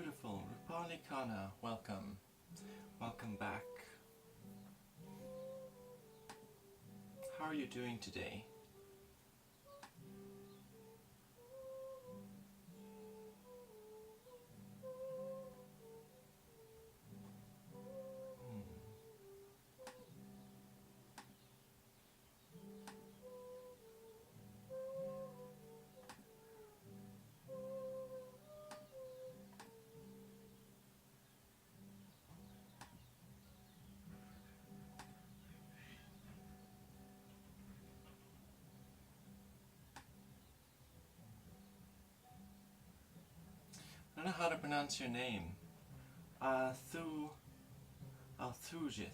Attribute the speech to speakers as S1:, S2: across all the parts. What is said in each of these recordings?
S1: Beautiful. Rupali Khanna, welcome. Welcome back. How are you doing today? I don't know how to pronounce your name. Althujith. Althujith.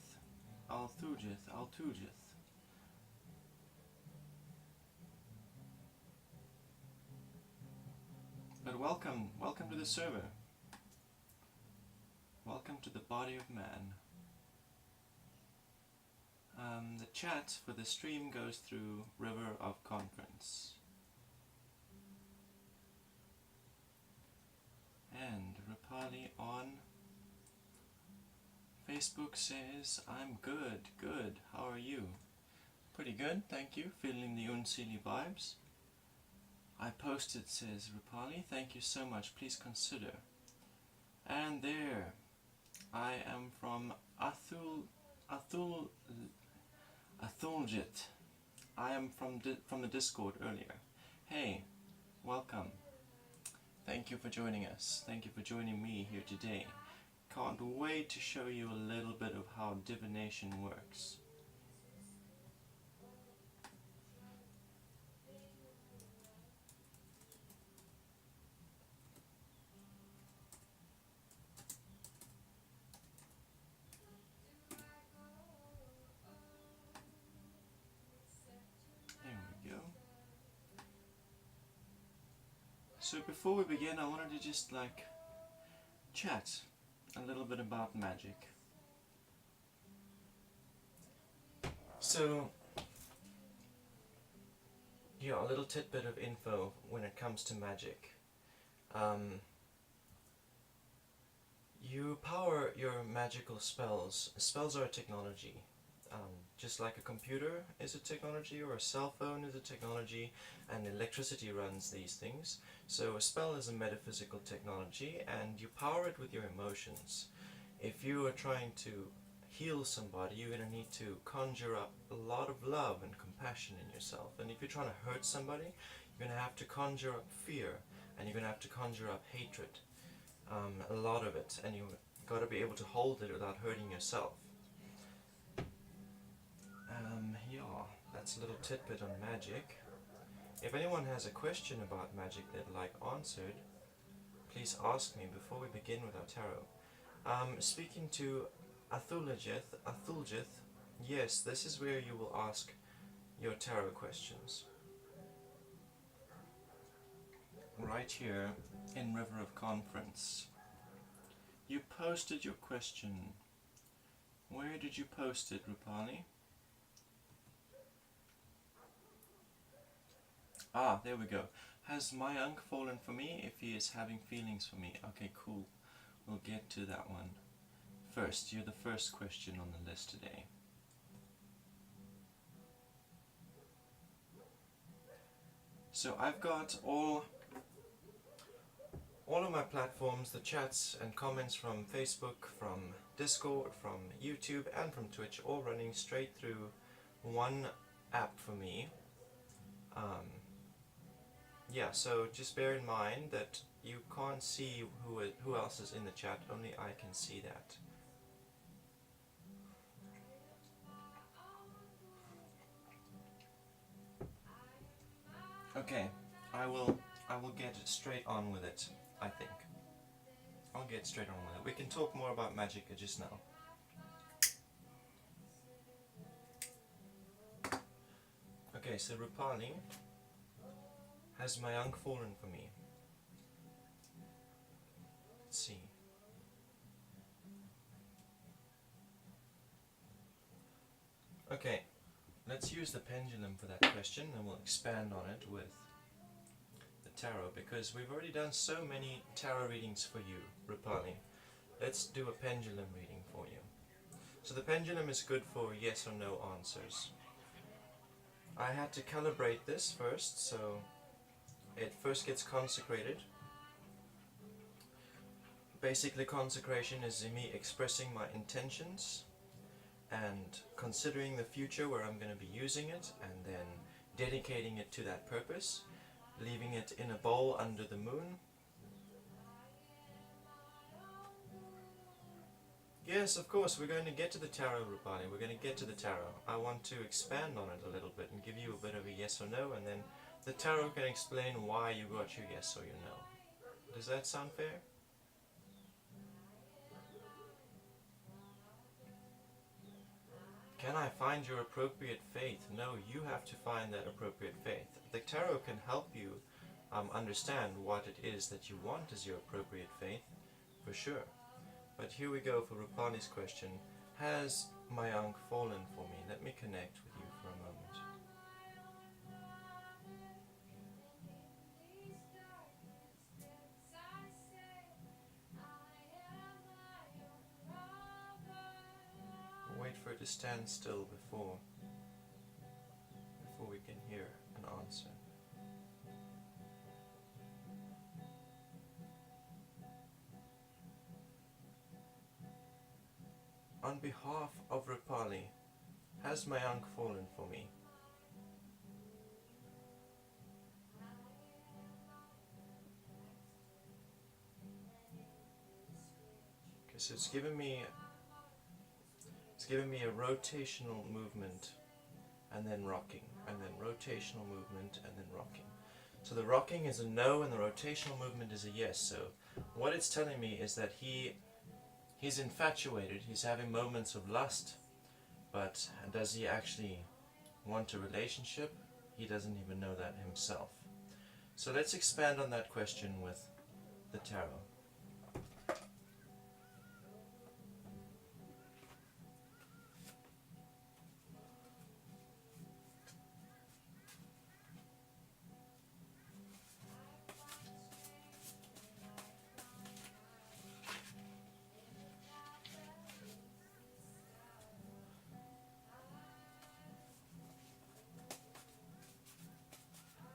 S1: But welcome to the server. Welcome to the body of man. The chat for the stream goes through River of Conference. And Rupali on Facebook says, I'm good. How are you? Pretty good, thank you. Feeling the Unsili vibes. I posted, says Rupali. Thank you so much. Please consider. And there, I am from Athuljit. I am from the Discord earlier. Hey, welcome. Thank you for joining us. Thank you for joining me here today. Can't wait to show you a little bit of how divination works. So before we begin, I wanted to just chat a little bit about magic. So, yeah, a little tidbit of info when it comes to magic. You power your magical spells. Spells are a technology. Just like a computer is a technology, or a cell phone is a technology, and electricity runs these things. So a spell is a metaphysical technology, and you power it with your emotions. If you are trying to heal somebody, you're going to need to conjure up a lot of love and compassion in yourself. And if you're trying to hurt somebody, you're going to have to conjure up fear, and you're going to have to conjure up hatred. A lot of it, and you've got to be able to hold it without hurting yourself. Yeah, that's a little tidbit on magic. If anyone has a question about magic they'd like answered, please ask me before we begin with our tarot. Speaking to Athuljith, yes, this is where you will ask your tarot questions. Right here in River of Conference. You posted your question. Where did you post it, Rupali? Ah, there we go. Has my uncle fallen for me if he is having feelings for me? Okay, cool. We'll get to that one. First, you're the first question on the list today. So I've got all of my platforms, the chats and comments from Facebook, from Discord, from YouTube and from Twitch, all running straight through one app for me. Yeah, so just bear in mind that you can't see who else is in the chat, only I can see that. Okay, I will get straight on with it, I think. I'll get straight on with it. We can talk more about magic just now. Okay, so Rupali, has my uncle fallen for me? Let's see. Okay, let's use the pendulum for that question, and we'll expand on it with the tarot, because we've already done so many tarot readings for you, Rupali. Let's do a pendulum reading for you. So the pendulum is good for yes or no answers. I had to calibrate this first, so it first gets consecrated. Basically, consecration is me expressing my intentions and considering the future where I'm going to be using it, and then dedicating it to that purpose, leaving it in a bowl under the moon. Yes, of course, we're going to get to the tarot, Rupali. We're going to get to the tarot. I want to expand on it a little bit and give you a bit of a yes or no, and then the tarot can explain why you got your yes or your no. Does that sound fair? Can I find your appropriate faith? No, you have to find that appropriate faith. The tarot can help you understand what it is that you want as your appropriate faith, for sure. But here we go for Rupali's question. Has my Ankh fallen for me? Let me connect with you for a moment. Wait for it to stand still before we can hear an answer. On behalf of Rupali, has my Ankh fallen for me? Okay, so it's given me a rotational movement and then rocking, and then rotational movement and then rocking. So the rocking is a no and the rotational movement is a yes. So what it's telling me is that he's infatuated, he's having moments of lust, but does he actually want a relationship? He doesn't even know that himself. So let's expand on that question with the tarot.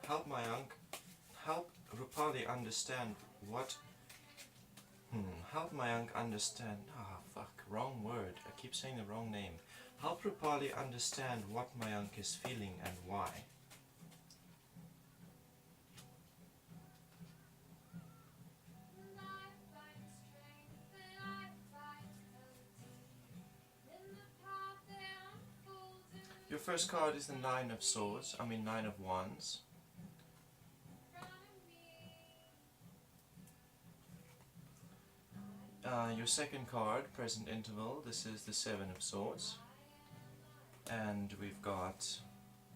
S1: Help my Ankh, help Rupali understand what, help my Ankh understand, wrong word, I keep saying the wrong name. Help Rupali understand what my Ankh is feeling and why. Your first card is the Nine of Swords, Nine of Wands. Your second card, present interval, this is the Seven of Swords. And we've got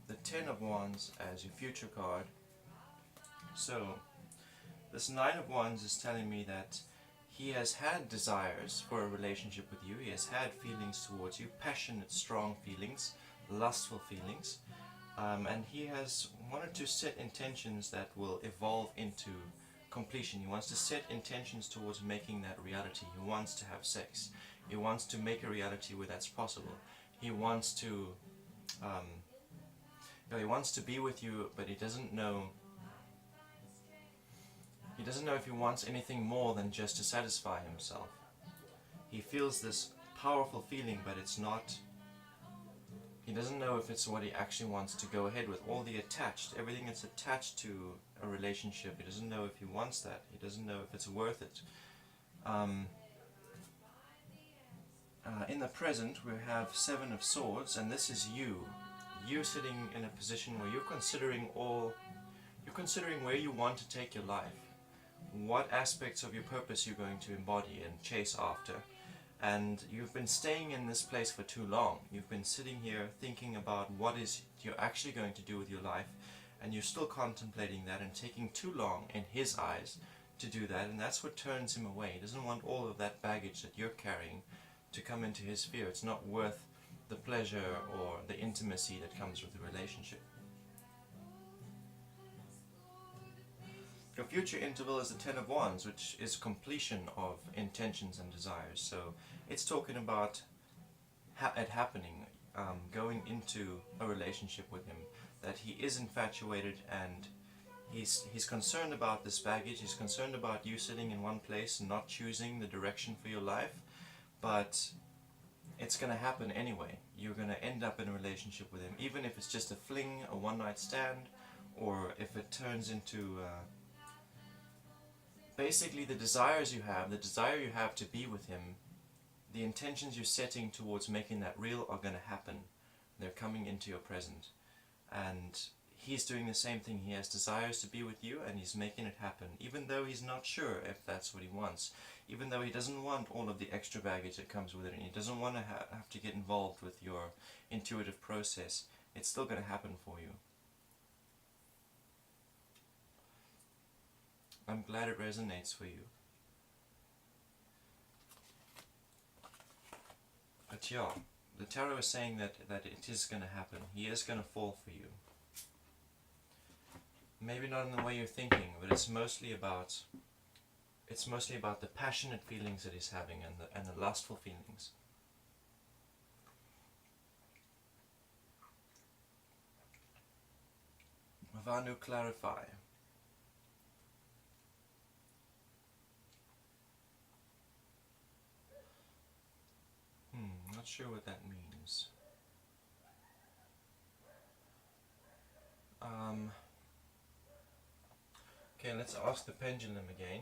S1: the Ten of Wands as your future card. So, this Nine of Wands is telling me that he has had desires for a relationship with you. He has had feelings towards you, passionate, strong feelings, lustful feelings. And he has wanted to set intentions that will evolve into completion. He wants to set intentions towards making that reality. He wants to have sex. He wants to make a reality where that's possible. He wants to be with you, but he doesn't know if he wants anything more than just to satisfy himself. He feels this powerful feeling, but it's not, he doesn't know if it's what he actually wants to go ahead with. All the everything that's attached to a relationship, he doesn't know if he wants that. He doesn't know if it's worth it. In the present, we have Seven of Swords, and this is you. You're sitting in a position where you're considering where you want to take your life, what aspects of your purpose you're going to embody and chase after. And you've been staying in this place for too long. You've been sitting here thinking about what is you're actually going to do with your life, and you're still contemplating that and taking too long in his eyes to do that, and that's what turns him away. He doesn't want all of that baggage that you're carrying to come into his sphere. It's not worth the pleasure or the intimacy that comes with the relationship. Your future interval is the Ten of Wands, which is completion of intentions and desires. So it's talking about it happening, going into a relationship with him, that he is infatuated and he's concerned about this baggage. He's concerned about you sitting in one place and not choosing the direction for your life, but it's going to happen anyway. You're going to end up in a relationship with him, even if it's just a fling, a one-night stand, or if it turns into basically the desires you have, the desire you have to be with him, the intentions you're setting towards making that real are going to happen. They're coming into your present. And he's doing the same thing. He has desires to be with you and he's making it happen, even though he's not sure if that's what he wants. Even though he doesn't want all of the extra baggage that comes with it, and he doesn't want to have to get involved with your intuitive process, it's still going to happen for you. I'm glad it resonates for you. But yeah, the tarot is saying that it is going to happen. He is going to fall for you. Maybe not in the way you're thinking, but it's mostly about the passionate feelings that he's having and the lustful feelings. Vanu clarify. Not sure what that means. Okay, let's ask the pendulum again.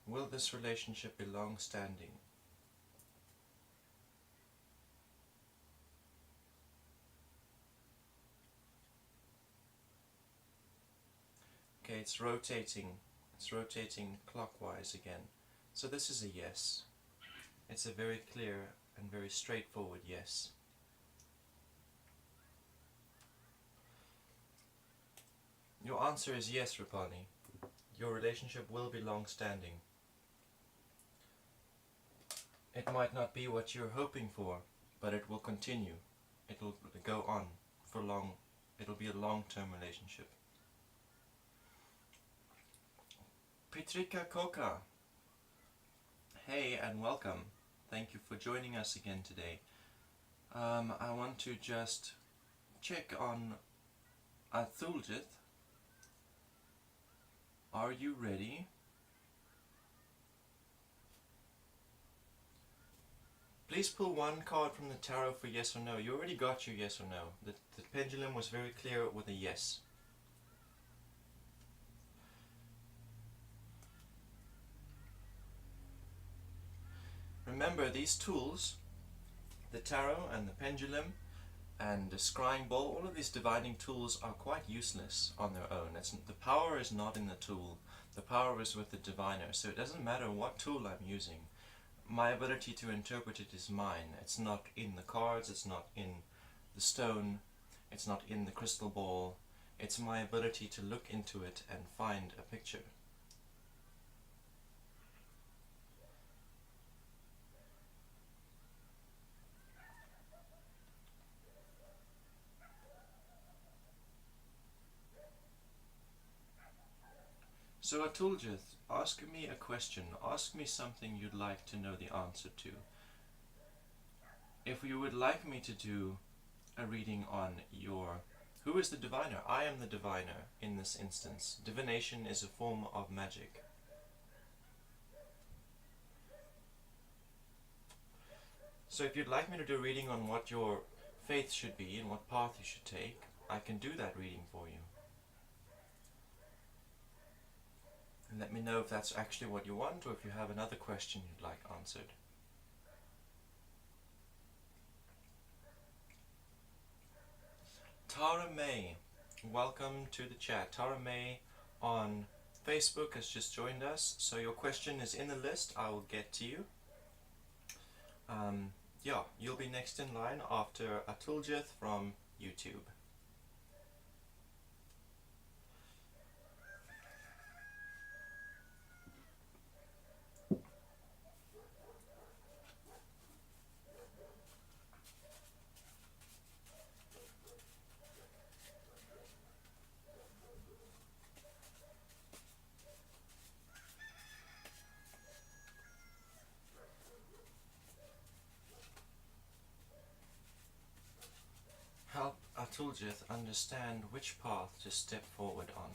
S1: Will this relationship be long-standing? Okay, it's rotating. It's rotating clockwise again. So this is a yes. It's a very clear and very straightforward yes. Your answer is yes, Rupani. Your relationship will be long-standing. It might not be what you're hoping for, but it will continue. It will go on for long. It'll be a long-term relationship. Pitrika Koka. Hey and welcome. Thank you for joining us again today. I want to just check on Athuljith. Are you ready? Please pull one card from the tarot for yes or no. You already got your yes or no. The pendulum was very clear with a yes. Remember, these tools, the tarot and the pendulum and the scrying ball, all of these divining tools are quite useless on their own. The power is not in the tool. The power is with the diviner. So it doesn't matter what tool I'm using. My ability to interpret it is mine. It's not in the cards, it's not in the stone, it's not in the crystal ball. It's my ability to look into it and find a picture. So Athuljith, ask me a question. Ask me something you'd like to know the answer to. If you would like me to do a reading on who is the diviner? I am the diviner in this instance. Divination is a form of magic. So if you'd like me to do a reading on what your faith should be and what path you should take, I can do that reading for you. And let me know if that's actually what you want or if you have another question you'd like answered. Tara May, welcome to the chat. Tara May on Facebook has just joined us, so your question is in the list. I will get to you. Yeah, you'll be next in line after Athuljith from YouTube. Tulgith understand which path to step forward on.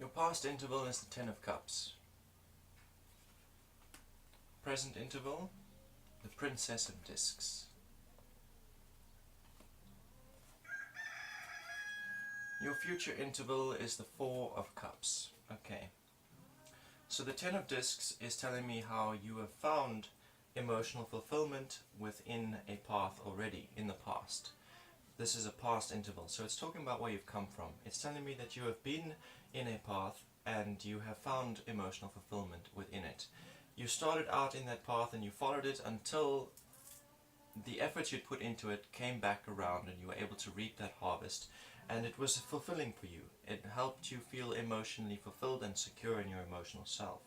S1: Your past interval is the Ten of Cups. Present interval, the Princess of Discs. Your future interval is the Four of Cups. Okay. So the Ten of Discs is telling me how you have found emotional fulfillment within a path already in the past. This is a past interval, so it's talking about where you've come from. It's telling me that you have been in a path and you have found emotional fulfillment within it. You started out in that path and you followed it until the effort you'd put into it came back around and you were able to reap that harvest, and it was fulfilling for you. It helped you feel emotionally fulfilled and secure in your emotional self.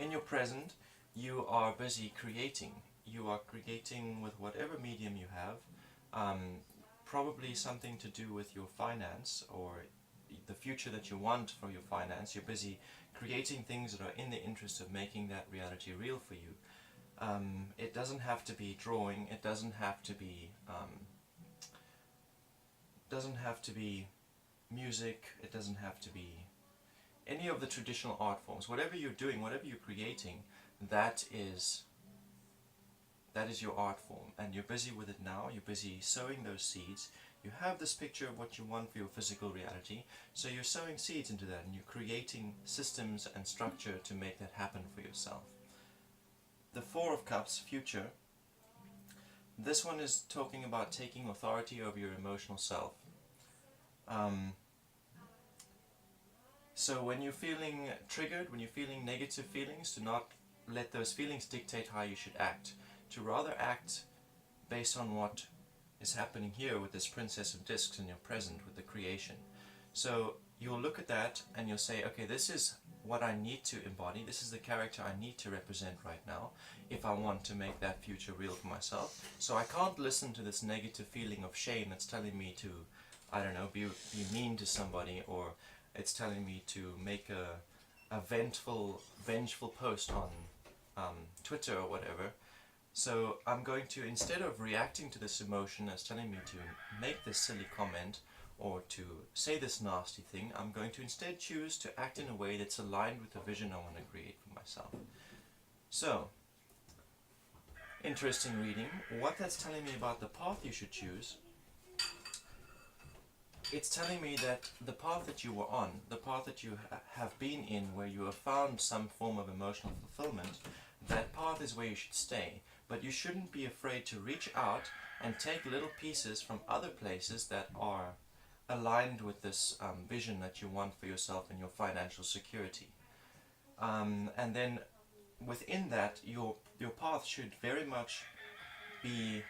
S1: In your present, you are busy creating. You are creating with whatever medium you have, probably something to do with your finance or the future that you want for your finance. You're busy creating things that are in the interest of making that reality real for you. It doesn't have to be drawing, it doesn't have to be music, it doesn't have to be any of the traditional art forms. Whatever you're doing, whatever you're creating, that is your art form, and you're busy with it now. You're busy sowing those seeds. You have this picture of what you want for your physical reality, so you're sowing seeds into that and you're creating systems and structure to make that happen for yourself. The Four of Cups, future, this one is talking about taking authority over your emotional self. So when you're feeling triggered, when you're feeling negative feelings, do not let those feelings dictate how you should act. To rather act based on what is happening here with this Princess of Discs in your present with the creation. So you'll look at that and you'll say, okay, this is what I need to embody, this is the character I need to represent right now if I want to make that future real for myself. So I can't listen to this negative feeling of shame that's telling me to, I don't know, be mean to somebody, or it's telling me to make a vengeful post on Twitter or whatever. So I'm going to, instead of reacting to this emotion as telling me to make this silly comment or to say this nasty thing, I'm going to instead choose to act in a way that's aligned with the vision I want to create for myself. So, interesting reading. What that's telling me about the path you should choose, it's telling me that the path that you were on, the path that you have been in, where you have found some form of emotional fulfillment, that path is where you should stay. But you shouldn't be afraid to reach out and take little pieces from other places that are aligned with this vision that you want for yourself and your financial security. And then within that, your path should very much be,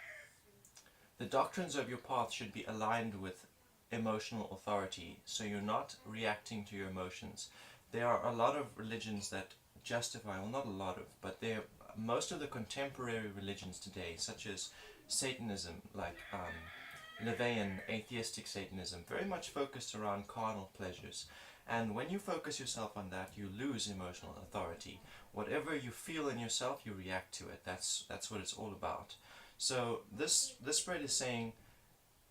S1: the doctrines of your path should be aligned with emotional authority, so you're not reacting to your emotions. There are a lot of religions that justify, well, not a lot of, but most of the contemporary religions today, such as Satanism, like LaVeyan, atheistic Satanism, very much focused around carnal pleasures. And when you focus yourself on that, you lose emotional authority. Whatever you feel in yourself, you react to it. That's what it's all about. So this spread is saying,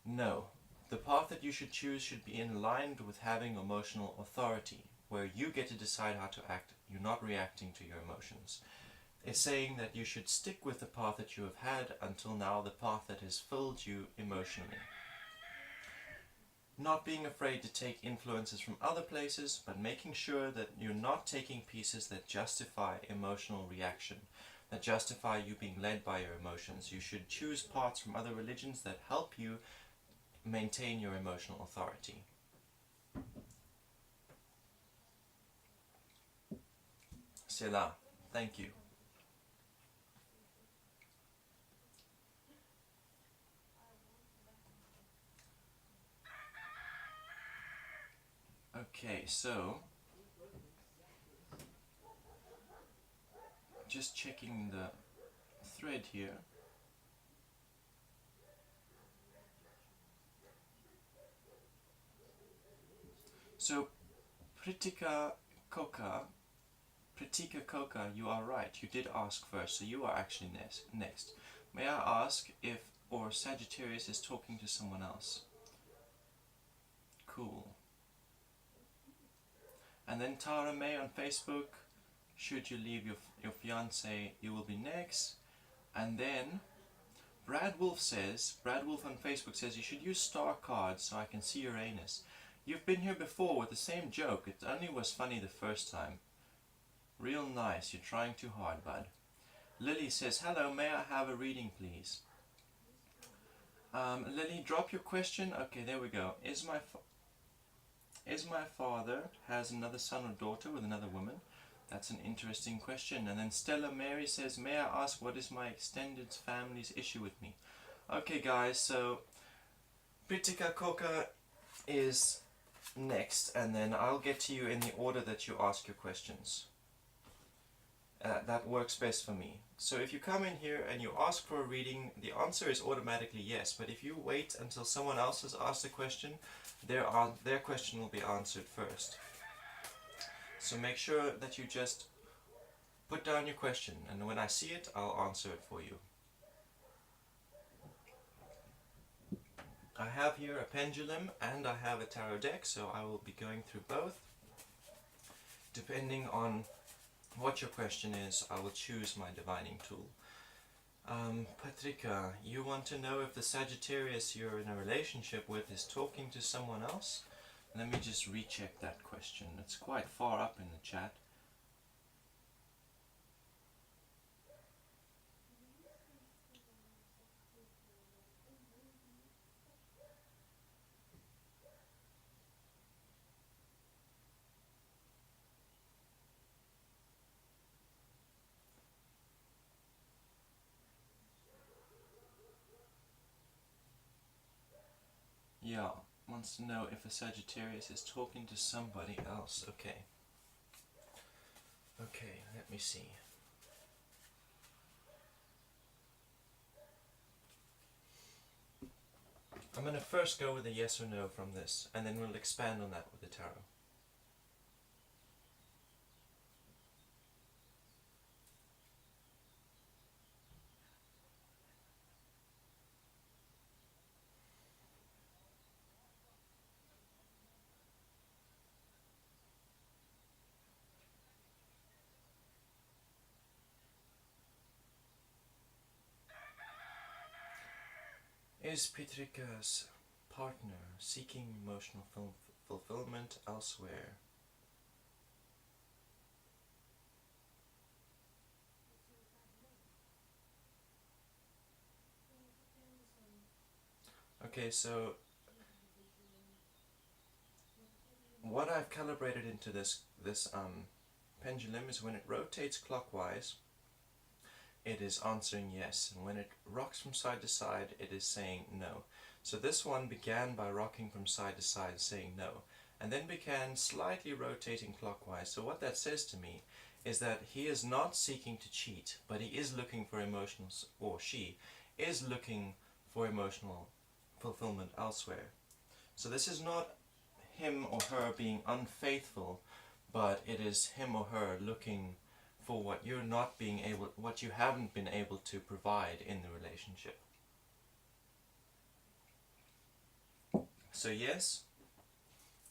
S1: no, the path that you should choose should be in line with having emotional authority, where you get to decide how to act. You're not reacting to your emotions. It's saying that you should stick with the path that you have had until now, the path that has filled you emotionally. Not being afraid to take influences from other places, but making sure that you're not taking pieces that justify emotional reaction, that justify you being led by your emotions. You should choose parts from other religions that help you maintain your emotional authority. Selah. Thank you. Okay, so just checking the thread here. So, Pritika Koka, you are right. You did ask first, so you are actually next. May I ask if or Sagittarius is talking to someone else? Cool. And then Tara May on Facebook, should you leave your fiance, you will be next. And then Brad Wolf on Facebook says, you should use star cards so I can see your anus. You've been here before with the same joke, it only was funny the first time. Real nice, you're trying too hard, bud. Lily says, hello, may I have a reading please? Lily, drop your question. Okay, there we go. Is my father has another son or daughter with another woman? That's an interesting question. And then Stella Mary says, may I ask what is my extended family's issue with me? Okay guys, so Pritika Koka is next, and then I'll get to you in the order that you ask your questions. That works best for me. So if you come in here and you ask for a reading, the answer is automatically yes, but if you wait until someone else has asked a question, their question will be answered first. So make sure that you just put down your question, and when I see it, I'll answer it for you. I have here a pendulum and I have a tarot deck, so I will be going through both. Depending on what your question is, I will choose my divining tool. Patrika, you want to know if the Sagittarius you're in a relationship with is talking to someone else? Let me just recheck that question. It's quite far up in the chat. Yeah, wants to know if a Sagittarius is talking to somebody else. Okay. Okay, let me see. I'm going to first go with a yes or no from this, and then we'll expand on that with the tarot. Is Petrika's partner seeking emotional fulfillment elsewhere? Okay, so what I've calibrated into this pendulum is when it rotates clockwise, it is answering yes, and when it rocks from side to side, it is saying no. So this one began by rocking from side to side, saying no, and then began slightly rotating clockwise. So what that says to me is that he is not seeking to cheat, but he is looking for emotional, or she is looking for emotional fulfillment elsewhere. So this is not him or her being unfaithful, but it is him or her looking for what what you haven't been able to provide in the relationship. So yes,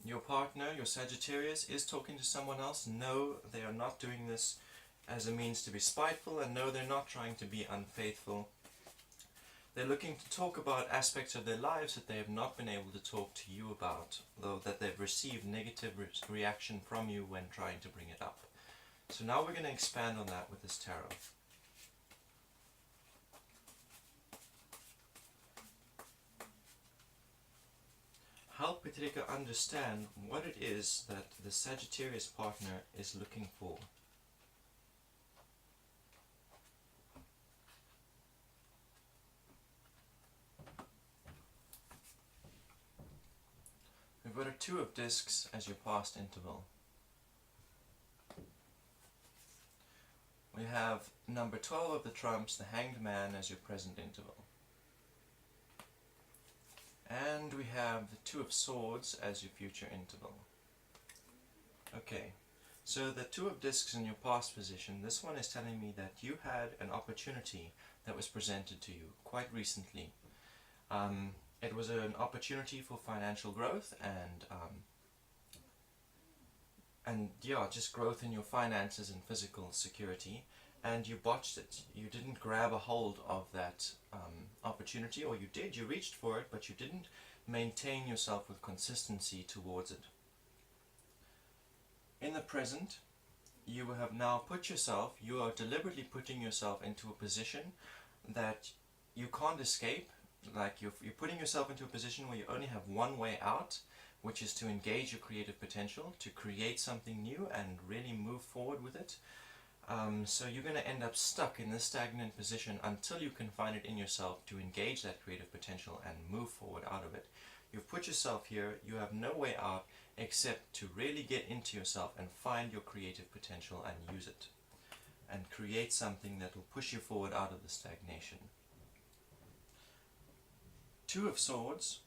S1: your partner, your Sagittarius, is talking to someone else. No, they are not doing this as a means to be spiteful, and no, they're not trying to be unfaithful. They're looking to talk about aspects of their lives that they have not been able to talk to you about, though that they've received negative reaction from you when trying to bring it up. So now we're going to expand on that with this tarot. Help Petrika understand what it is that the Sagittarius partner is looking for. We've got a Two of Discs as your past interval. We have number 12 of the trumps, the Hanged Man, as your present interval. And we have the Two of Swords as your future interval. Okay, so the Two of Discs in your past position, this one is telling me that you had an opportunity that was presented to you quite recently. It was an opportunity for financial growth and yeah, just growth in your finances and physical security, and you botched it. You didn't grab a hold of that opportunity, or you did, you reached for it, but you didn't maintain yourself with consistency towards it. In the present, you have now put yourself, you are deliberately putting yourself into a position that you can't escape. Like you're putting yourself into a position where you only have one way out, which is to engage your creative potential, to create something new and really move forward with it. So you're going to end up stuck in this stagnant position until you can find it in yourself to engage that creative potential and move forward out of it. You've put yourself here, you have no way out except to really get into yourself and find your creative potential and use it. And create something that will push you forward out of the stagnation. Two of Swords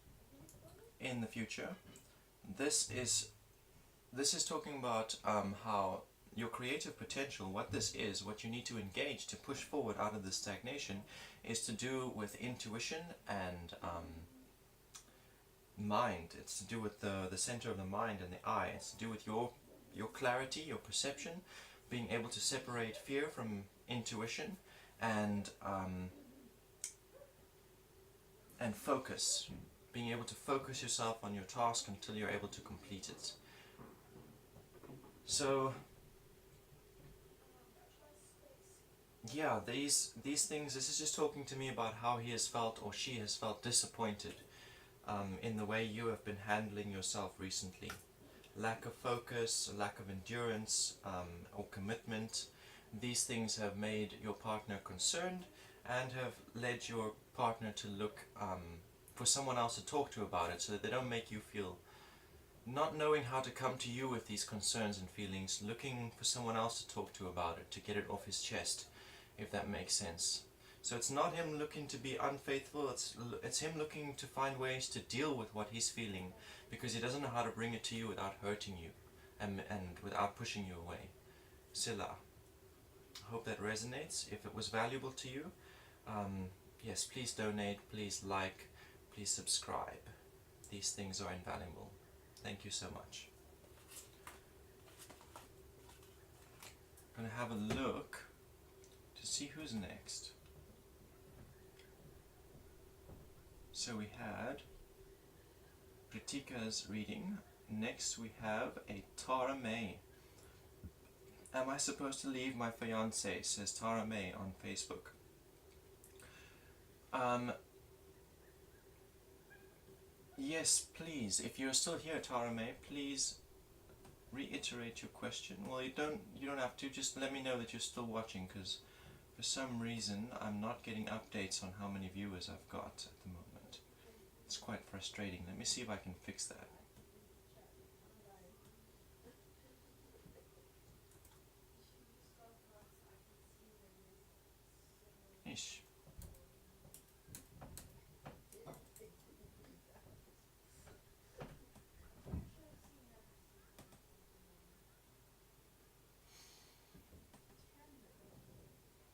S1: in the future. This is talking about how your creative potential, what this is, what you need to engage to push forward out of the stagnation, is to do with intuition and mind. It's to do with the center of the mind and the eye. It's to do with your clarity, your perception, being able to separate fear from intuition, and focus. Being able to focus yourself on your task until you're able to complete it. So yeah, these things, this is just talking to me about how he has felt or she has felt disappointed in the way you have been handling yourself recently. Lack of focus, lack of endurance, or commitment. These things have made your partner concerned and have led your partner to look for someone else to talk to about it, so that they don't make you feel not knowing how to come to you with these concerns and feelings, looking for someone else to talk to about it, to get it off his chest, if that makes sense. So it's not him looking to be unfaithful, it's him looking to find ways to deal with what he's feeling, because he doesn't know how to bring it to you without hurting you and without pushing you away. Sila. I hope that resonates. If it was valuable to you, yes, please donate, please like, please subscribe. These things are invaluable. Thank you so much. I'm going to have a look to see who's next. So we had Pritika's reading. Next we have a Tara May. Am I supposed to leave my fiancé? Says Tara May on Facebook. Yes, please. If you're still here, Tara May, please reiterate your question. Well, you don't have to. Just let me know that you're still watching, because for some reason I'm not getting updates on how many viewers I've got at the moment. It's quite frustrating. Let me see if I can fix that. Ish.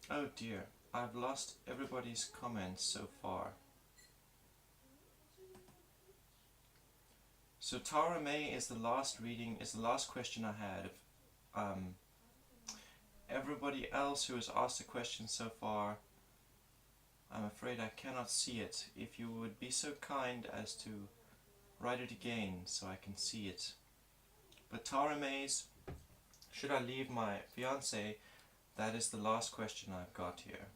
S1: Oh dear, I've lost everybody's comments so far. So Tara May is the last reading, is the last question I had. Everybody else who has asked a question so far, I'm afraid I cannot see it. If you would be so kind as to write it again so I can see it. But Tara May's, should I leave my fiancé? That is the last question I've got here.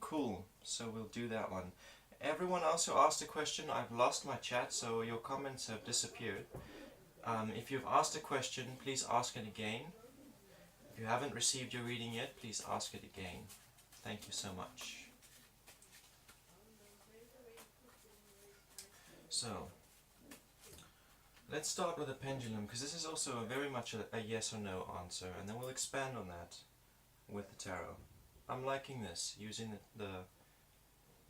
S1: Cool, so we'll do that one. Everyone else who asked a question, I've lost my chat, so your comments have disappeared. If you've asked a question, please ask it again. If you haven't received your reading yet, please ask it again. Thank you so much. So, let's start with a pendulum, because this is also very much a yes or no answer, and then we'll expand on that with the tarot. I'm liking this, using the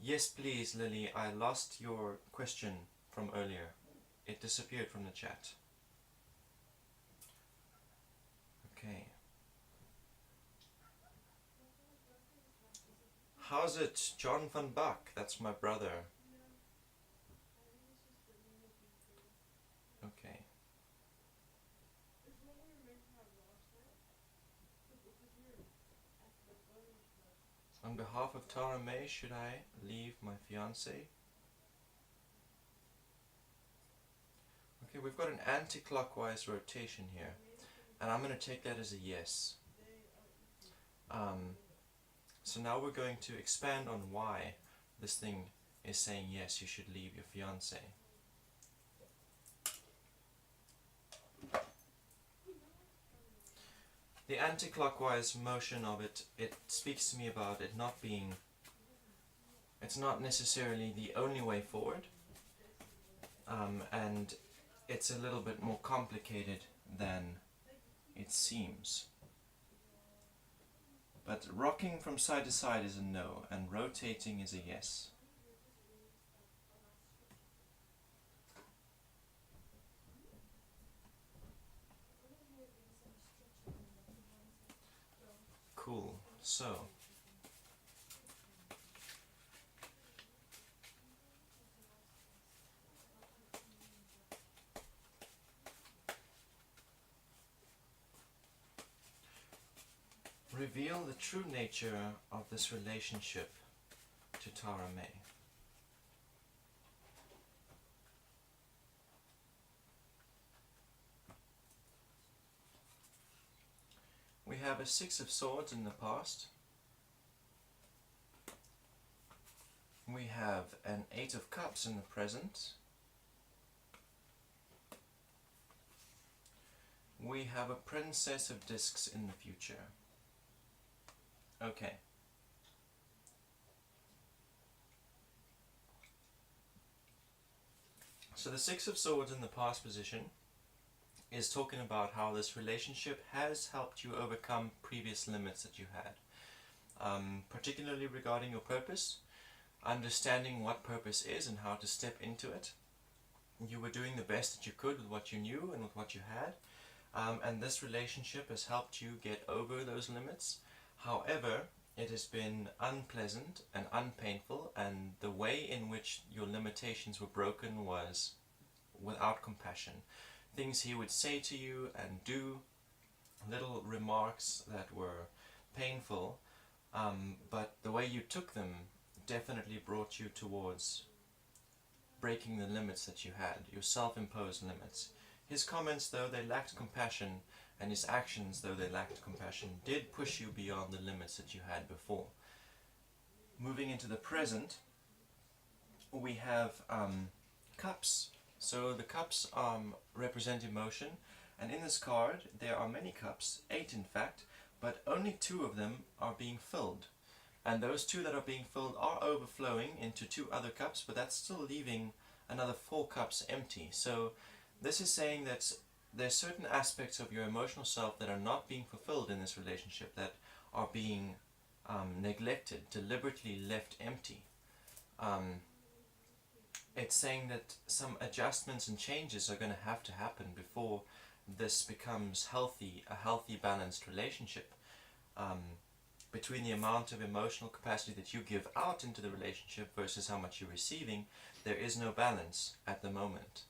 S1: Yes, please, Lily. I lost your question from earlier. It disappeared from the chat. Okay. How's it, John van Bach? That's my brother. Okay. On behalf of Tara May, should I leave my fiance? Okay, we've got an anti-clockwise rotation here, and I'm going to take that as a yes. So now we're going to expand on why this thing is saying yes, you should leave your fiance. The anti-clockwise motion of it speaks to me about it not being, it's not necessarily the only way forward, and it's a little bit more complicated than it seems. But rocking from side to side is a no, and rotating is a yes. Cool. So, reveal the true nature of this relationship to Tara May. We have a Six of Swords in the past. We have an Eight of Cups in the present. We have a Princess of Discs in the future. Okay. So the Six of Swords in the past position is talking about how this relationship has helped you overcome previous limits that you had. Particularly regarding your purpose, understanding what purpose is and how to step into it. You were doing the best that you could with what you knew and with what you had. And this relationship has helped you get over those limits. However, it has been unpleasant and unpainful, and the way in which your limitations were broken was without compassion. Things he would say to you and do, little remarks that were painful, but the way you took them definitely brought you towards breaking the limits that you had, your self-imposed limits. His comments, though they lacked compassion, and his actions, though they lacked compassion, did push you beyond the limits that you had before. Moving into the present, we have cups. So the cups represent emotion, and in this card there are many cups, 8 in fact, but only 2 of them are being filled. And those 2 that are being filled are overflowing into 2 other cups, but that's still leaving another 4 cups empty. So this is saying that there's certain aspects of your emotional self that are not being fulfilled in this relationship, that are being neglected, deliberately left empty. It's saying that some adjustments and changes are going to have to happen before this becomes healthy, a healthy, balanced relationship. Between the amount of emotional capacity that you give out into the relationship versus how much you're receiving, there is no balance at the moment.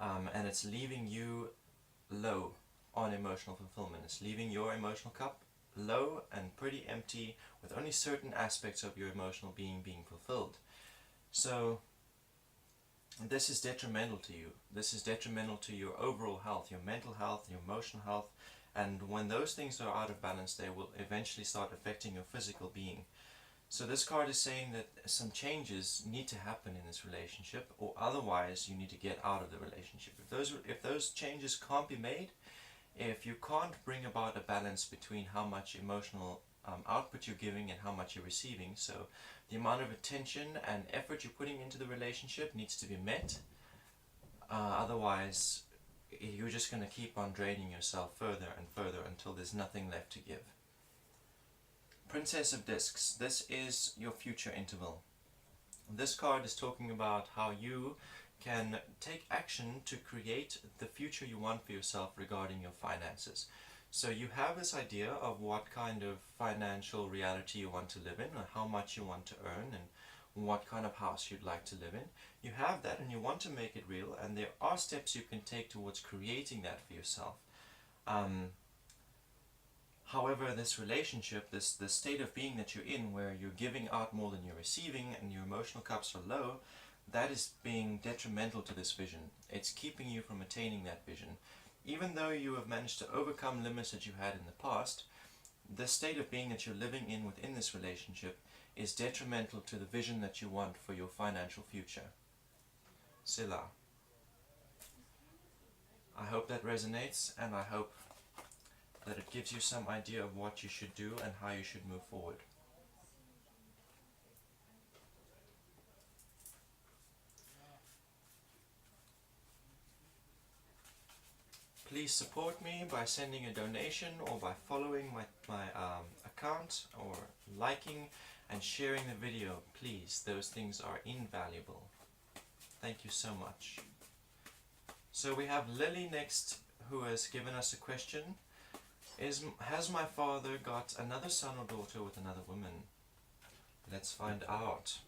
S1: And it's leaving you low on emotional fulfillment. It's leaving your emotional cup low and pretty empty, with only certain aspects of your emotional being fulfilled. So this is detrimental to you. This is detrimental to your overall health, your mental health, your emotional health, and when those things are out of balance, they will eventually start affecting your physical being. So this card is saying that some changes need to happen in this relationship, or otherwise you need to get out of the relationship. If those changes can't be made, if you can't bring about a balance between how much emotional output you're giving and how much you're receiving, so the amount of attention and effort you're putting into the relationship needs to be met. Otherwise, you're just going to keep on draining yourself further and further until there's nothing left to give. Princess of Discs, this is your future interval. This card is talking about how you can take action to create the future you want for yourself regarding your finances. So you have this idea of what kind of financial reality you want to live in, or how much you want to earn, and what kind of house you'd like to live in. You have that and you want to make it real, and there are steps you can take towards creating that for yourself. However, this relationship, this state of being that you're in, where you're giving out more than you're receiving and your emotional cups are low, that is being detrimental to this vision. It's keeping you from attaining that vision. Even though you have managed to overcome limits that you had in the past, the state of being that you're living in within this relationship is detrimental to the vision that you want for your financial future. Sila. I hope that resonates, and I hope that it gives you some idea of what you should do and how you should move forward. Please support me by sending a donation or by following my account, or liking and sharing the video. Please, those things are invaluable. Thank you so much. So we have Lily next, who has given us a question. Has my father got another son or daughter with another woman? Let's find out.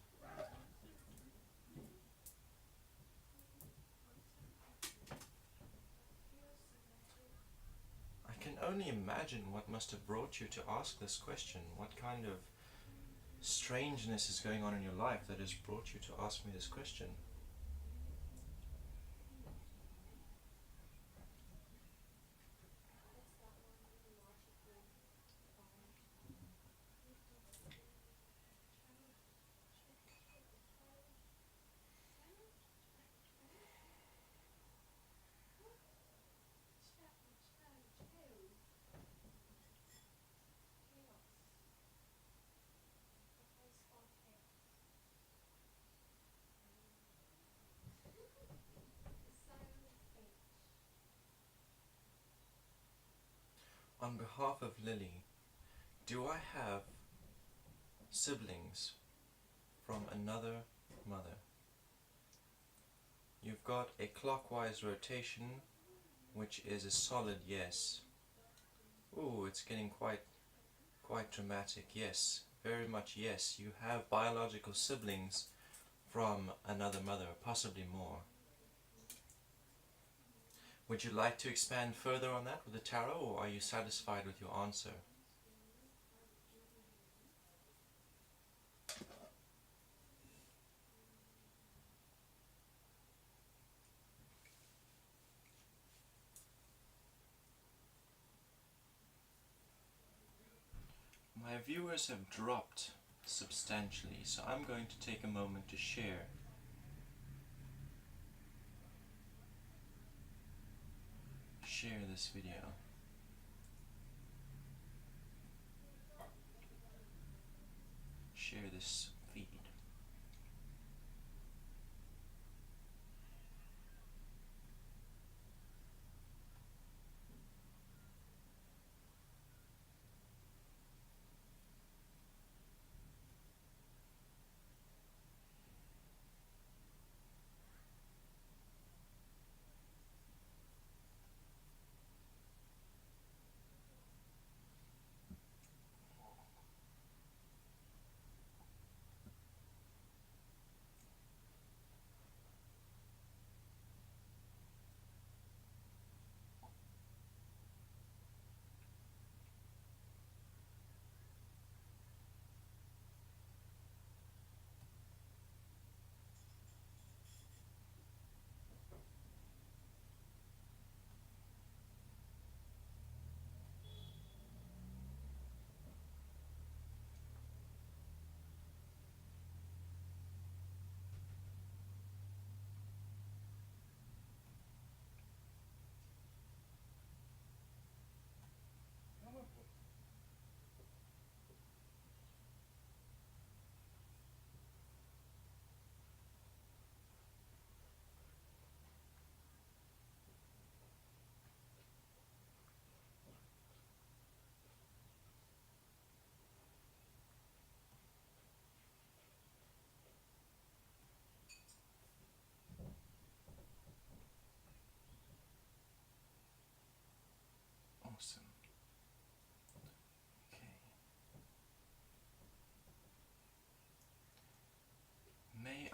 S1: I can only imagine what must have brought you to ask this question. What kind of strangeness is going on in your life that has brought you to ask me this question? On behalf of Lily, do I have siblings from another mother? You've got a clockwise rotation, which is a solid yes. Ooh, it's getting quite dramatic. Yes, very much yes. You have biological siblings from another mother, possibly more. Would you like to expand further on that with the tarot, or are you satisfied with your answer? My viewers have dropped substantially, so I'm going to take a moment to share this video. Share this feed.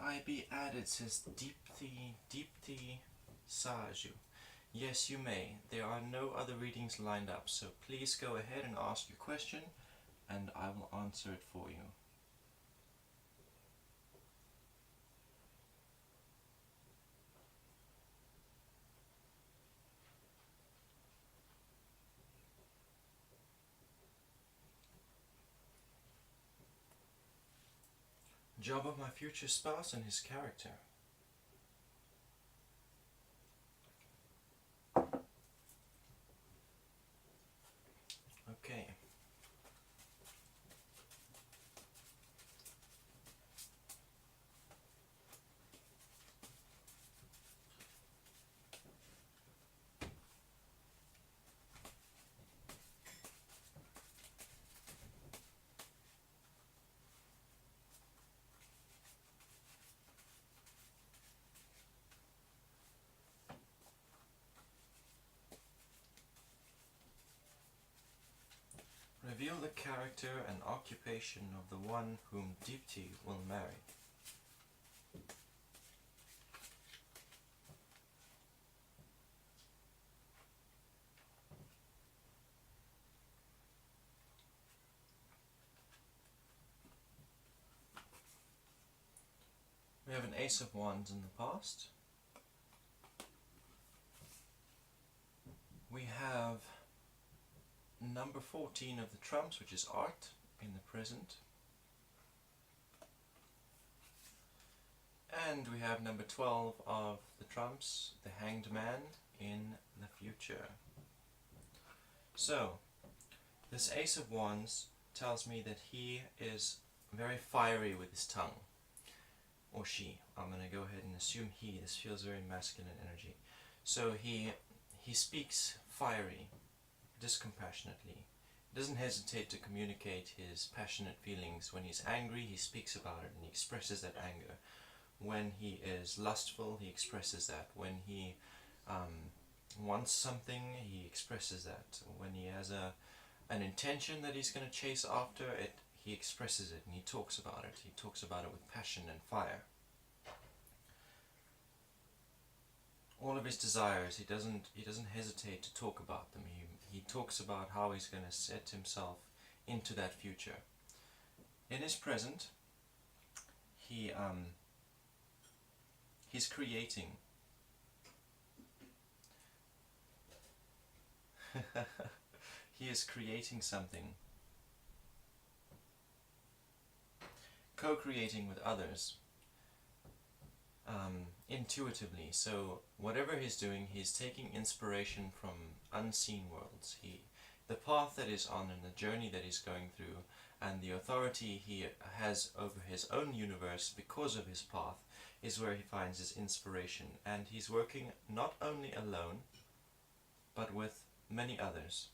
S1: I be added, says Deepthi Saju. Yes, you may. There are no other readings lined up, so please go ahead and ask your question, and I will answer it for you. Job of my future spouse and his character. Okay. Reveal the character and occupation of the one whom Deepthi will marry. We have an Ace of Wands in the past. We have number 14 of the trumps, which is art, in the present. And we have number 12 of the trumps, the Hanged Man, in the future. So, this Ace of Wands tells me that he is very fiery with his tongue. Or she. I'm going to go ahead and assume he. This feels very masculine energy. So he speaks fiery, discompassionately. He doesn't hesitate to communicate his passionate feelings. When he's angry, he speaks about it and he expresses that anger. When he is lustful, he expresses that. When he wants something, he expresses that. When he has an intention that he's going to chase after it, he expresses it and he talks about it. He talks about it with passion and fire. All of his desires, he doesn't hesitate to talk about them. He talks about how he's going to set himself into that future. In his present, he's creating. He is creating something. Co-creating with others. Intuitively. So whatever he's doing, he's taking inspiration from unseen worlds. The path that he's on and the journey that he's going through and the authority he has over his own universe because of his path is where he finds his inspiration. And he's working not only alone, but with many others.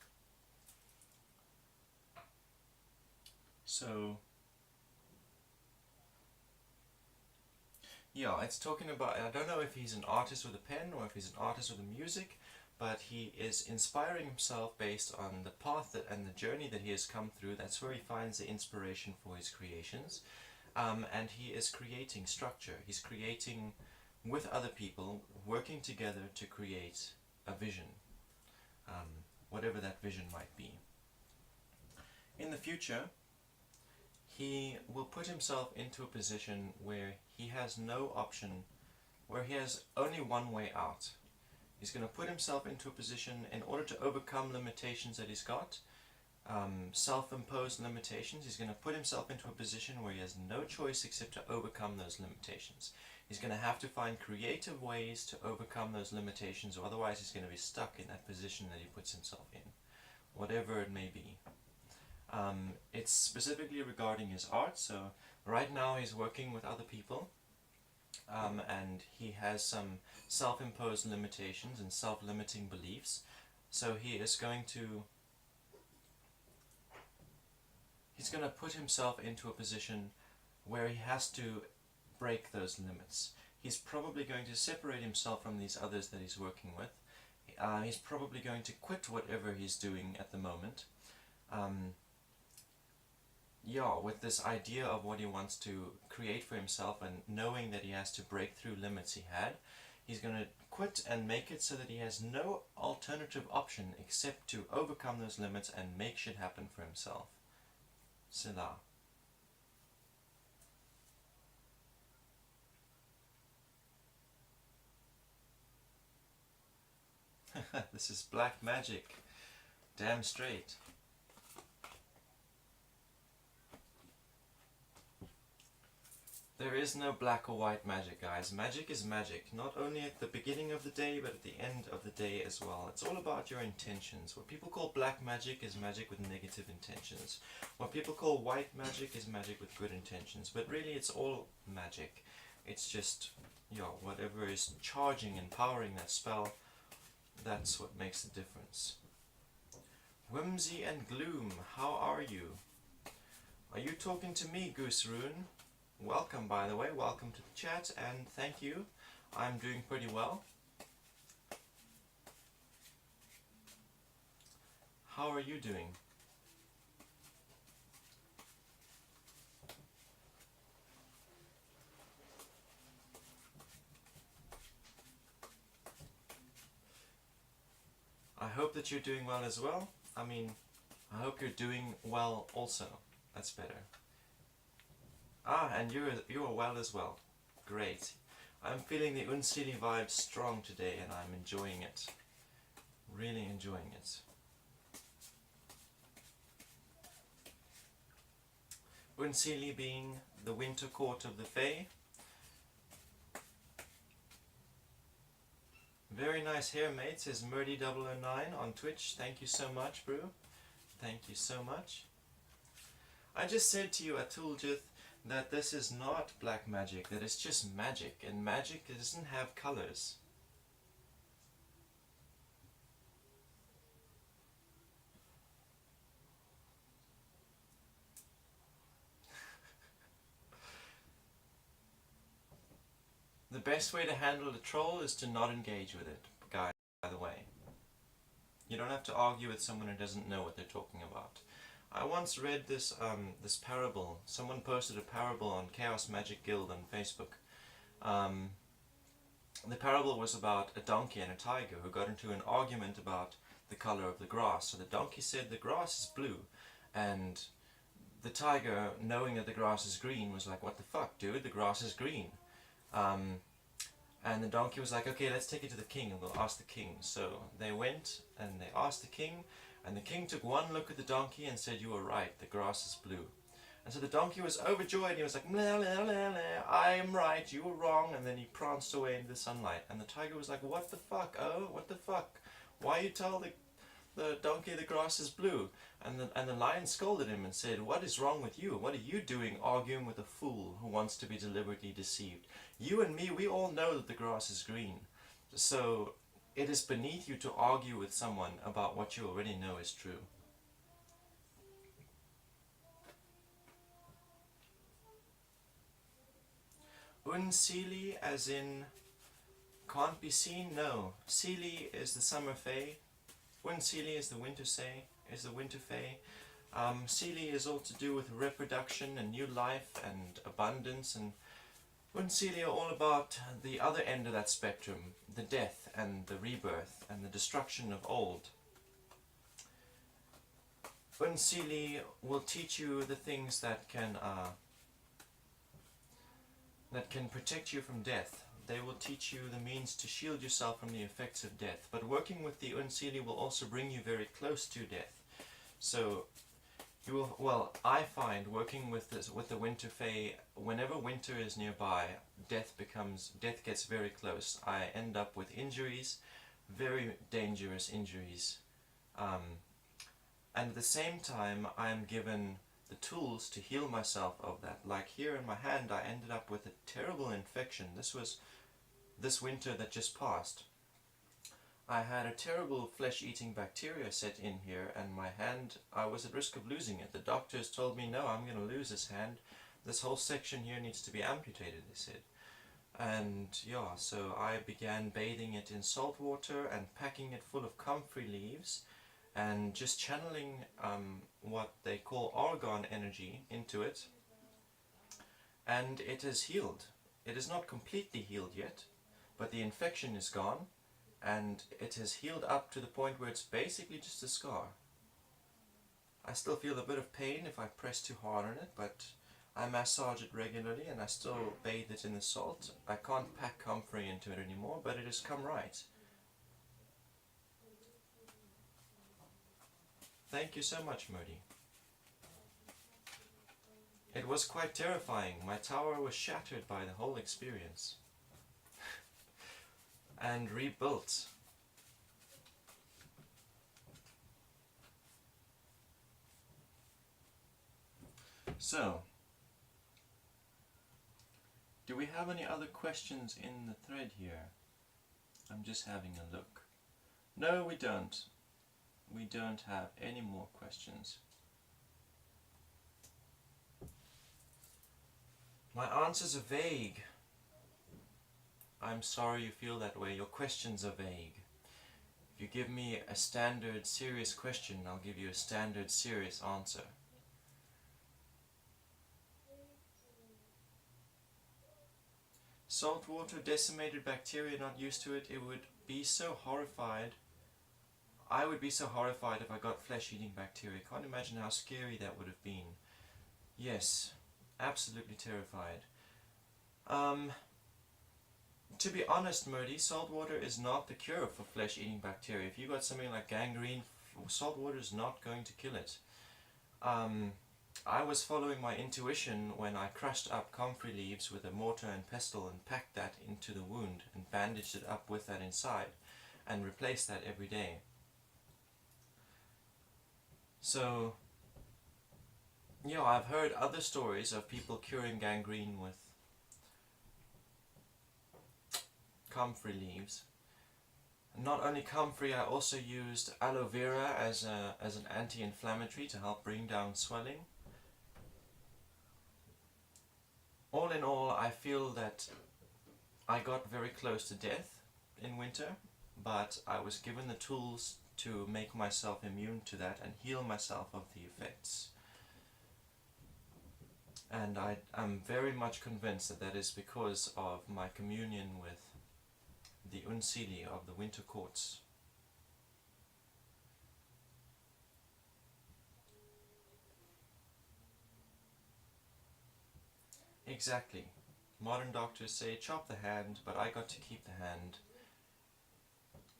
S1: So yeah, it's talking about, I don't know if he's an artist with a pen or if he's an artist with a music, but he is inspiring himself based on the path and the journey that he has come through. That's where he finds the inspiration for his creations. And he is creating structure. He's creating with other people, working together to create a vision, whatever that vision might be. In the future, he will put himself into a position where he has no option, where he has only one way out. He's going to put himself into a position in order to overcome limitations that he's got, self-imposed limitations. He's going to put himself into a position where he has no choice except to overcome those limitations. He's going to have to find creative ways to overcome those limitations, or otherwise he's going to be stuck in that position that he puts himself in, whatever it may be. It's specifically regarding his art, so right now he's working with other people, and he has some self-imposed limitations and self-limiting beliefs, so he's going to put himself into a position where he has to break those limits. He's probably going to separate himself from these others that he's working with. He's probably going to quit whatever he's doing at the moment. yeah, with this idea of what he wants to create for himself and knowing that he has to break through limits he had, he's going to quit and make it so that he has no alternative option except to overcome those limits and make shit happen for himself. Selah. This is black magic. Damn straight. There is no black or white magic, guys. Magic is magic, not only at the beginning of the day, but at the end of the day as well. It's all about your intentions. What people call black magic is magic with negative intentions. What people call white magic is magic with good intentions. But really, it's all magic. It's just, whatever is charging and powering that spell, that's what makes the difference. Whimsy and Gloom, how are you? Are you talking to me, Goose Rune? Welcome, by the way, welcome to the chat, and thank you. I'm doing pretty well. How are you doing? I hope that you're doing well as well. I mean, I hope you're doing well also. That's better. Ah, and you're well as well. Great. I'm feeling the Unsili vibe strong today, and I'm enjoying it. Really enjoying it. Unsili being the winter court of the Fae. Very nice hair, mate, says Murdy009 on Twitch. Thank you so much, bro. Thank you so much. I just said to you, Atuljith, that this is not black magic, that it's just magic, and magic doesn't have colors. The best way to handle a troll is to not engage with it, guys, by the way. You don't have to argue with someone who doesn't know what they're talking about. I once read this this parable. Someone posted a parable on Chaos Magic Guild on Facebook. The parable was about a donkey and a tiger who got into an argument about the color of the grass. So the donkey said the grass is blue, and the tiger, knowing that the grass is green, was like, what the fuck, dude, the grass is green. And the donkey was like, okay, let's take it to the king and we'll ask the king. So they went and they asked the king, and the king took one look at the donkey and said, you were right, the grass is blue. And so the donkey was overjoyed. He was like, blah, blah, blah, blah, I am right, you were wrong. And then he pranced away into the sunlight. And the tiger was like, what the fuck, oh, what the fuck? Why you tell the donkey the grass is blue? And the lion scolded him and said, what is wrong with you? What are you doing arguing with a fool who wants to be deliberately deceived? You and me, we all know that the grass is green. So it is beneath you to argue with someone about what you already know is true. Unsili, as in can't be seen? No. Sili is the summer fae. Unsili is the winter fae. Sili is all to do with reproduction and new life and abundance, and Unsili are all about the other end of that spectrum, the death and the rebirth and the destruction of old. Unsili will teach you the things that can protect you from death. They will teach you the means to shield yourself from the effects of death. But working with the Unsili will also bring you very close to death. So you will, well, I find working with the winter fae, whenever winter is nearby, death gets very close. I end up with injuries, very dangerous injuries. And at the same time, I am given the tools to heal myself of that. Like here in my hand, I ended up with a terrible infection. This was this winter that just passed. I had a terrible flesh-eating bacteria set in here, and my hand, I was at risk of losing it. The doctors told me, no, I'm going to lose this hand. This whole section here needs to be amputated, they said. And yeah, so I began bathing it in salt water and packing it full of comfrey leaves and just channeling what they call argon energy into it, and it is healed. It is not completely healed yet, but the infection is gone, and it has healed up to the point where it's basically just a scar. I still feel a bit of pain if I press too hard on it, but I massage it regularly and I still bathe it in the salt. I can't pack comfrey into it anymore, but it has come right. Thank you so much, Modi. It was quite terrifying. My tower was shattered by the whole experience. And rebuilt. So, do we have any other questions in the thread here? I'm just having a look. No, we don't. We don't have any more questions. My answers are vague. I'm sorry you feel that way. Your questions are vague. If you give me a standard serious question, I'll give you a standard serious answer. Salt water, decimated bacteria, not used to it. It would be so horrified. I would be so horrified if I got flesh-eating bacteria. Can't imagine how scary that would have been. Yes, absolutely terrified. To be honest, Murdy, salt water is not the cure for flesh-eating bacteria. If you got something like gangrene, salt water is not going to kill it. I was following my intuition when I crushed up comfrey leaves with a mortar and pestle and packed that into the wound and bandaged it up with that inside and replaced that every day. So, yeah, I've heard other stories of people curing gangrene with comfrey leaves. Not only comfrey, I also used aloe vera as an anti-inflammatory to help bring down swelling. All in all, I feel that I got very close to death in winter, but I was given the tools to make myself immune to that and heal myself of the effects. And I'm very much convinced that that is because of my communion with the Unsili of the winter courts. Exactly. Modern doctors say chop the hand, but I got to keep the hand.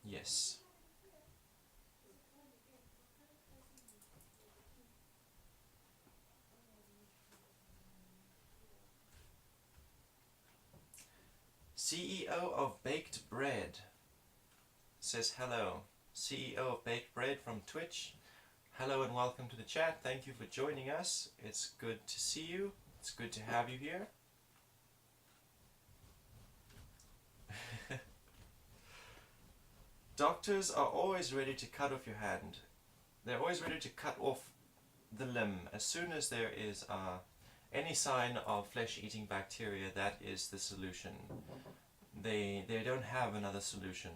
S1: Yes. CEO of Baked Bread says hello. CEO of Baked Bread from Twitch. Hello and welcome to the chat. Thank you for joining us. It's good to see you. It's good to have you here. Doctors are always ready to cut off your hand. They're always ready to cut off the limb. As soon as there is any sign of flesh-eating bacteria, that is the solution. They don't have another solution.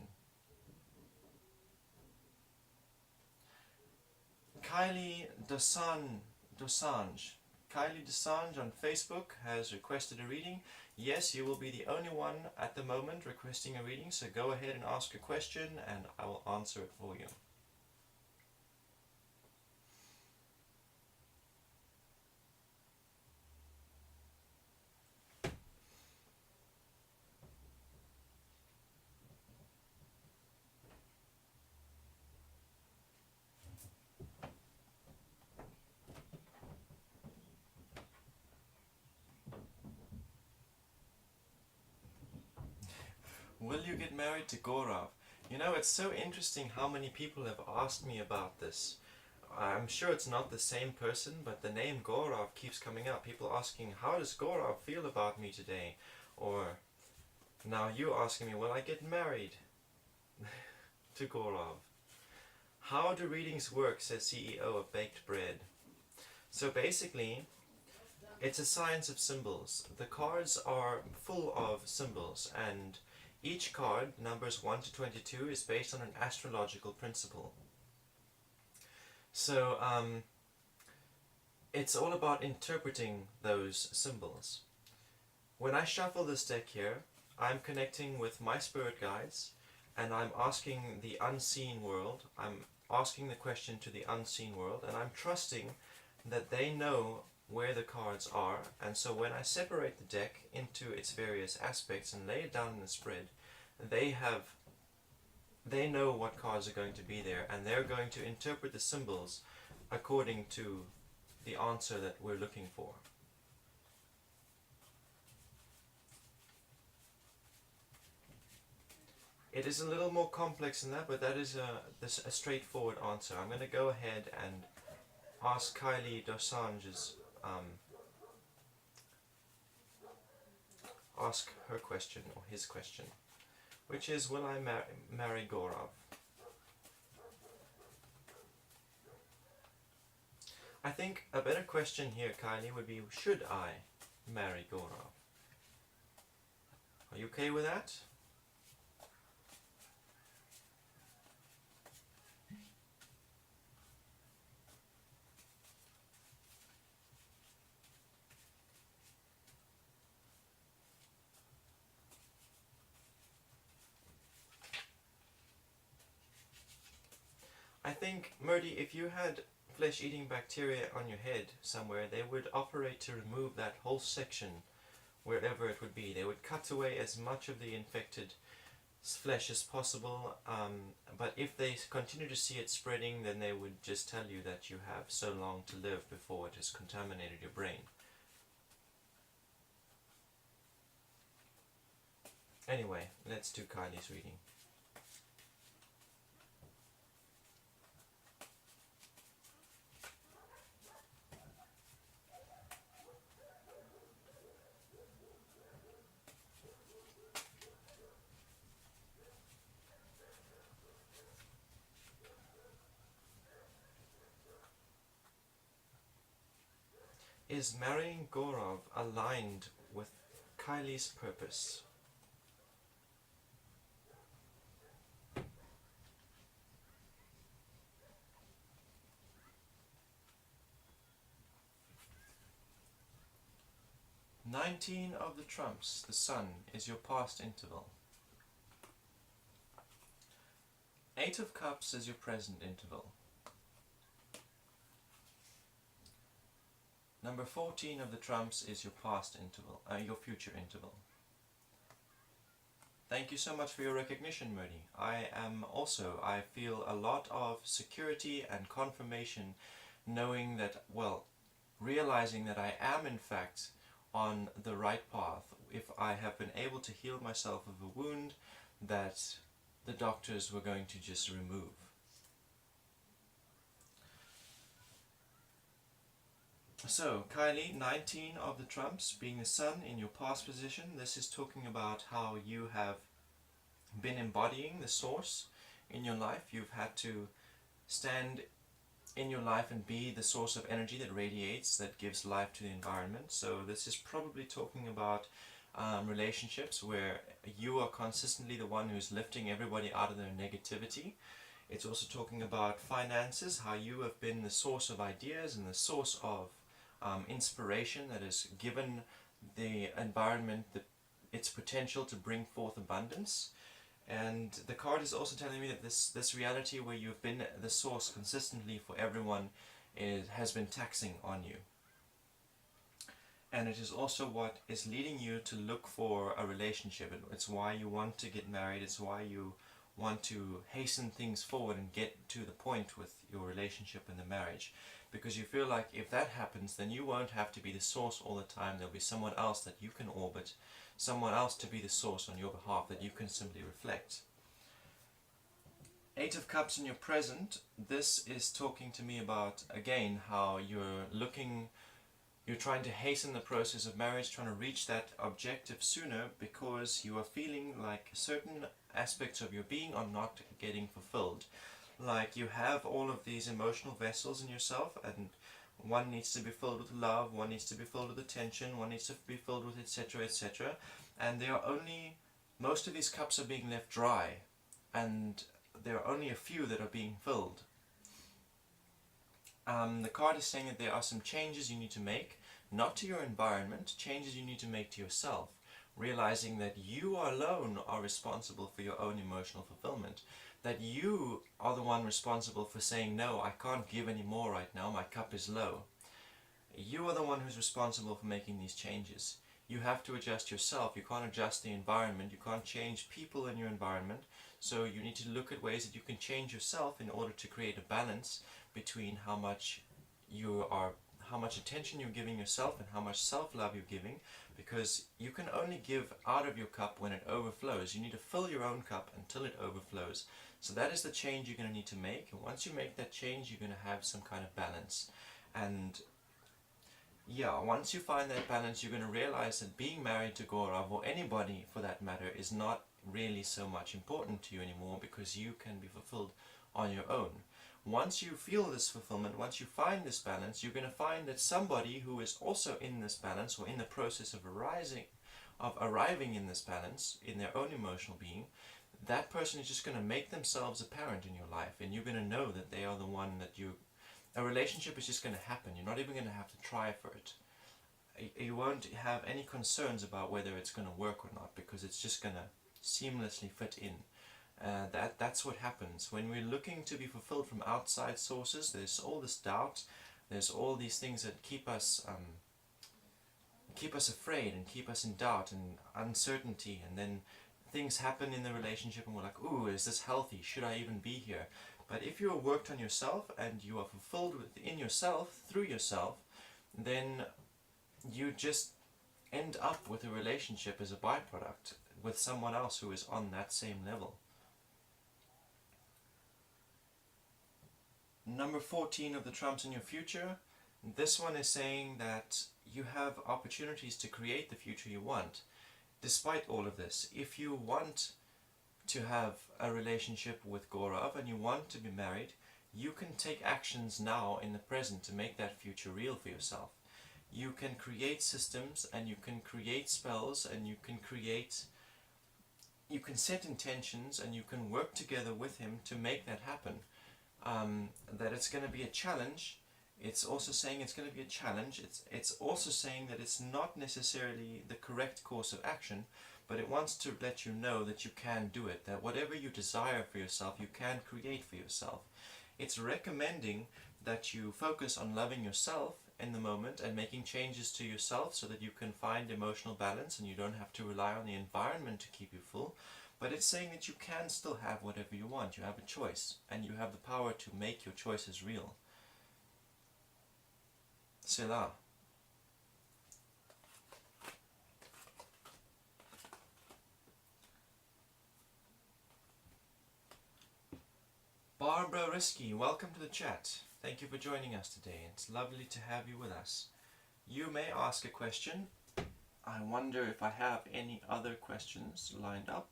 S1: Kylie Dosange on Facebook has requested a reading. Yes, you will be the only one at the moment requesting a reading, so go ahead and ask a question and I will answer it for you. Will you get married to Gaurav? You know, it's so interesting how many people have asked me about this. I'm sure it's not the same person, but the name Gaurav keeps coming up. People asking, how does Gaurav feel about me today? Or, now you asking me, will I get married to Gaurav? How do readings work, says CEO of Baked Bread. So basically, it's a science of symbols. The cards are full of symbols, and each card, numbers 1 to 22, is based on an astrological principle. So it's all about interpreting those symbols. When I shuffle this deck here, I'm connecting with my spirit guides, and I'm asking the unseen world, I'm asking the question to the unseen world, and I'm trusting that they know where the cards are. And so when I separate the deck into its various aspects and lay it down in the spread, they know what cards are going to be there, and they're going to interpret the symbols according to the answer that we're looking for. It is a little more complex than that, but that is a straightforward answer. I'm going to go ahead and ask Kylie Dosange's ask her question, or his question, which is, will I marry Gaurav? I think a better question here, Kylie, would be, should I marry Gaurav? Are you okay with that? I think, Murdy, if you had flesh-eating bacteria on your head somewhere, they would operate to remove that whole section, wherever it would be. They would cut away as much of the infected flesh as possible, but if they continue to see it spreading, then they would just tell you that you have so long to live before it has contaminated your brain. Anyway, let's do Kylie's reading. Is marrying Gaurav aligned with Kylie's purpose? "19 of the trumps, the sun, is your past interval. 8 of cups is your present interval. Number 14 of the trumps is your past interval, your future interval." Thank you so much for your recognition, Murdy. I feel a lot of security and confirmation knowing that, well, realizing that I am in fact on the right path if I have been able to heal myself of a wound that the doctors were going to just remove. So, Kylie, 19 of the trumps being the sun in your past position. This is talking about how you have been embodying the source in your life. You've had to stand in your life and be the source of energy that radiates, that gives life to the environment. So this is probably talking about relationships where you are consistently the one who's lifting everybody out of their negativity. It's also talking about finances, how you have been the source of ideas and the source of inspiration that has given the environment its potential to bring forth abundance. And the card is also telling me that this reality where you've been the source consistently for everyone has been taxing on you. And it is also what is leading you to look for a relationship. It's why you want to get married. It's why you want to hasten things forward and get to the point with your relationship and the marriage. Because you feel like if that happens, then you won't have to be the source all the time. There'll be someone else that you can orbit, someone else to be the source on your behalf that you can simply reflect. 8 of Cups in your present. This is talking to me about, again, how you're trying to hasten the process of marriage, trying to reach that objective sooner because you are feeling like certain aspects of your being are not getting fulfilled. Like you have all of these emotional vessels in yourself, and one needs to be filled with love, one needs to be filled with attention, one needs to be filled with etc, etc. And most of these cups are being left dry, and there are only a few that are being filled. The card is saying that there are some changes you need to make, not to your environment, changes you need to make to yourself, realizing that you alone are responsible for your own emotional fulfillment, that you are the one responsible for saying, no, I can't give any more right now, my cup is low. You are the one who's responsible for making these changes. You have to adjust yourself. You can't adjust the environment. You can't change people in your environment. So you need to look at ways that you can change yourself in order to create a balance between how much attention you're giving yourself and how much self-love you're giving, because you can only give out of your cup when it overflows. You need to fill your own cup until it overflows. So that is the change you're going to need to make, and once you make that change, you're going to have some kind of balance. And yeah, once you find that balance, you're going to realize that being married to Gaurav, or anybody for that matter, is not really so much important to you anymore, because you can be fulfilled on your own. Once you feel this fulfillment, once you find this balance, you're going to find that somebody who is also in this balance, or in the process of arriving in this balance in their own emotional being, that person is just going to make themselves apparent in your life, and you're going to know that they are the one that a relationship is just going to happen. You're not even going to have to try for it. You won't have any concerns about whether it's going to work or not, because it's just going to seamlessly fit in. That's what happens. When we're looking to be fulfilled from outside sources, there's all this doubt, there's all these things that keep us afraid and keep us in doubt and uncertainty, and then things happen in the relationship and we're like, ooh, is this healthy? Should I even be here? But if you have worked on yourself and you are fulfilled within yourself, through yourself, then you just end up with a relationship as a byproduct with someone else who is on that same level. Number 14 of the Trumps in your future. This one is saying that you have opportunities to create the future you want. Despite all of this, if you want to have a relationship with Gaurav and you want to be married, you can take actions now in the present to make that future real for yourself. You can create systems, and you can create spells, and you can set intentions, and you can work together with him to make that happen. That it's going to be a challenge. It's also saying it's going to be a challenge. It's also saying that it's not necessarily the correct course of action, but it wants to let you know that you can do it, that whatever you desire for yourself, you can create for yourself. It's recommending that you focus on loving yourself in the moment and making changes to yourself so that you can find emotional balance and you don't have to rely on the environment to keep you full. But it's saying that you can still have whatever you want. You have a choice, and you have the power to make your choices real. Selah. Barbara Risky, welcome to the chat. Thank you for joining us today. It's lovely to have you with us. You may ask a question. I wonder if I have any other questions lined up.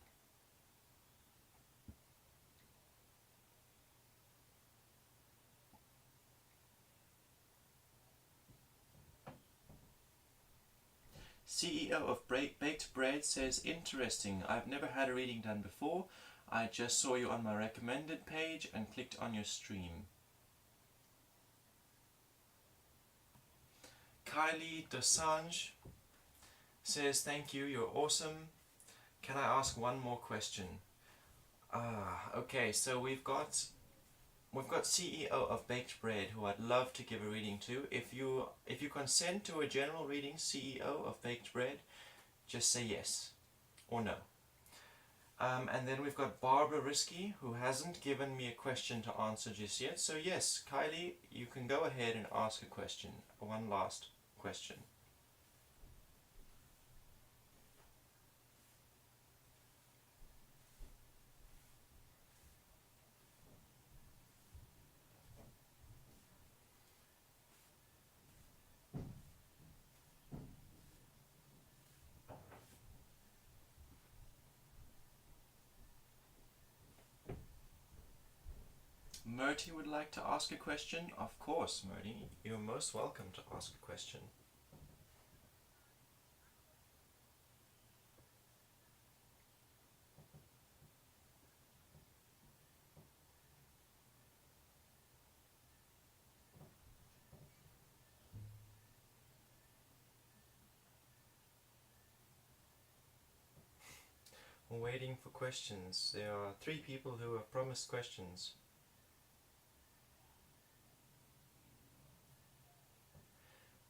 S1: CEO of Baked Bread says, interesting, I've never had a reading done before. I just saw you on my recommended page and clicked on your stream. Kylie Dosange says, thank you, you're awesome. Can I ask one more question? Okay, so we've got CEO of Baked Bread, who I'd love to give a reading to. If you consent to a general reading, CEO of Baked Bread, just say yes or no. And then we've got Barbara Risky, who hasn't given me a question to answer just yet. So yes, Kylie, you can go ahead and ask a question. One last question. Murty would like to ask a question? Of course, Murty. You're most welcome to ask a question. waiting for questions. There are 3 people who have promised questions.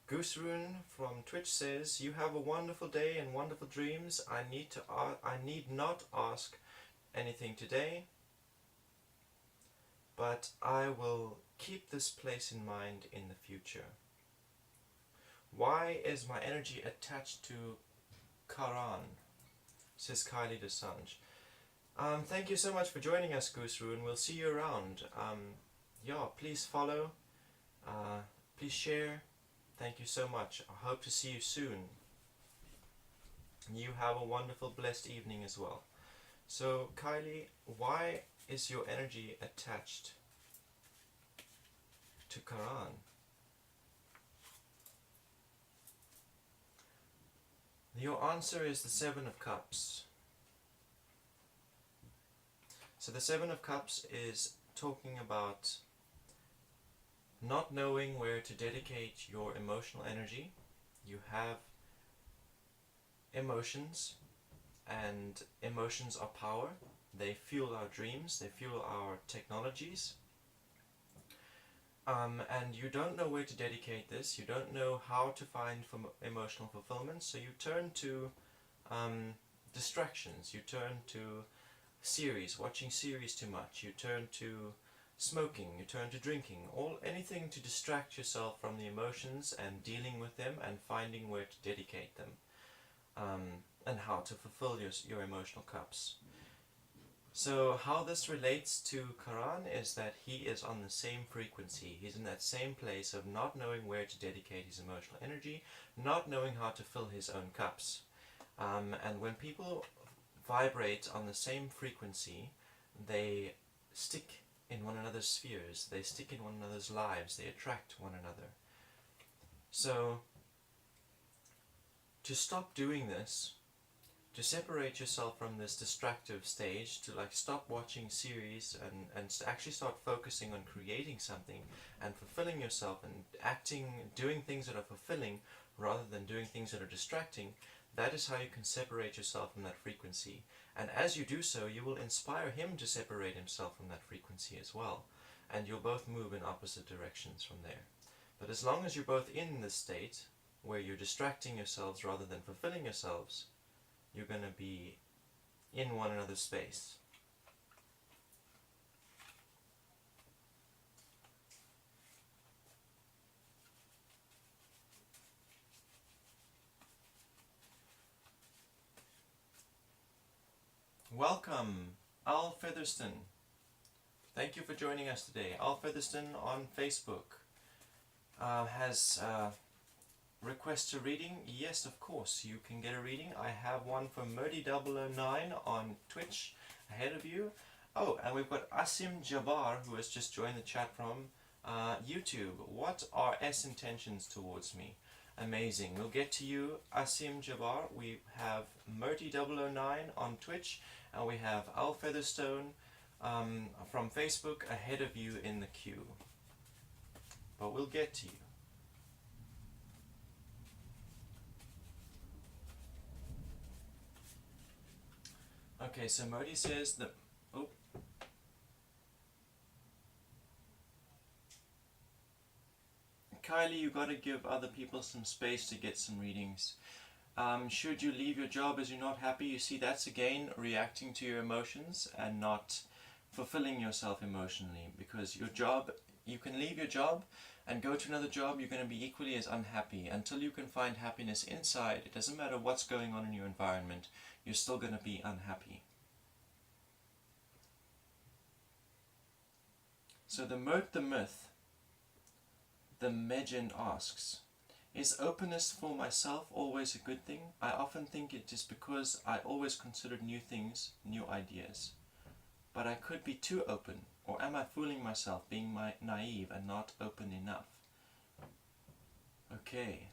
S1: Goose Rune from Twitch says, "You have a wonderful day and wonderful dreams. I need not ask anything today, but I will keep this place in mind in the future. Why is my energy attached to Karan?" says Kylie Desange. Thank you so much for joining us, Goose Rune. We'll see you around. Yeah, please follow. Please share. Thank you so much. I hope to see you soon. You have a wonderful, blessed evening as well. So, Kylie, why is your energy attached to Karan? Your answer is the 7 of Cups. So the 7 of Cups is talking about not knowing where to dedicate your emotional energy. You have emotions, and emotions are power. They fuel our dreams, they fuel our technologies. And you don't know where to dedicate this, you don't know how to find emotional fulfillment, so you turn to distractions, you turn to series, watching series too much, you turn to smoking, you turn to drinking, anything to distract yourself from the emotions and dealing with them and finding where to dedicate them, and how to fulfill your emotional cups. So how this relates to Karan is that he is on the same frequency. He's in that same place of not knowing where to dedicate his emotional energy, not knowing how to fill his own cups. And when people vibrate on the same frequency, they stick in one another's spheres, they stick in one another's lives, they attract one another. So, to stop doing this, to separate yourself from this distractive stage, to stop watching series and actually start focusing on creating something and fulfilling yourself and doing things that are fulfilling rather than doing things that are distracting, that is how you can separate yourself from that frequency. And as you do so, you will inspire him to separate himself from that frequency as well. And you'll both move in opposite directions from there. But as long as you're both in this state, where you're distracting yourselves rather than fulfilling yourselves, you're going to be in one another's space. Welcome, Al Featherston. Thank you for joining us today. Al Featherston on Facebook has request a reading. Yes, of course, you can get a reading. I have one from Murdy009 on Twitch ahead of you. Oh, and we've got Asim Jabbar, who has just joined the chat from YouTube. What are S intentions towards me? Amazing. We'll get to you, Asim Jabbar. We have Murdy009 on Twitch, and we have Al Featherstone from Facebook ahead of you in the queue. But we'll get to you. Okay, so Modi says that... Oh. Kylie, you gotta give other people some space to get some readings. Should you leave your job as you're not happy? You see, that's again reacting to your emotions and not fulfilling yourself emotionally. Because your job, you can leave your job and go to another job, you're going to be equally as unhappy. Until you can find happiness inside, it doesn't matter what's going on in your environment, you're still going to be unhappy. So the myth, the Megend asks, is openness for myself always a good thing? I often think it is because I always considered new things, new ideas. But I could be too open, or am I fooling myself, being naive and not open enough? Okay.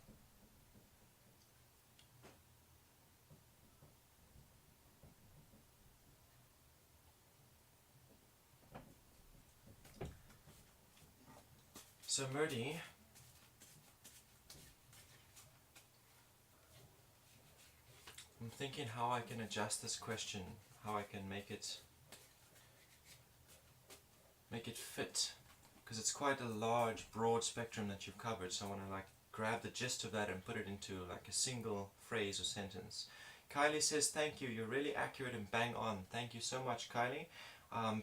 S1: So Murdy, thinking how I can adjust this question, how I can make it fit, because it's quite a large, broad spectrum that you've covered. So I want to like grab the gist of that and put it into like a single phrase or sentence. Kylie says, thank you, you're really accurate and bang on. Thank you so much, Kylie.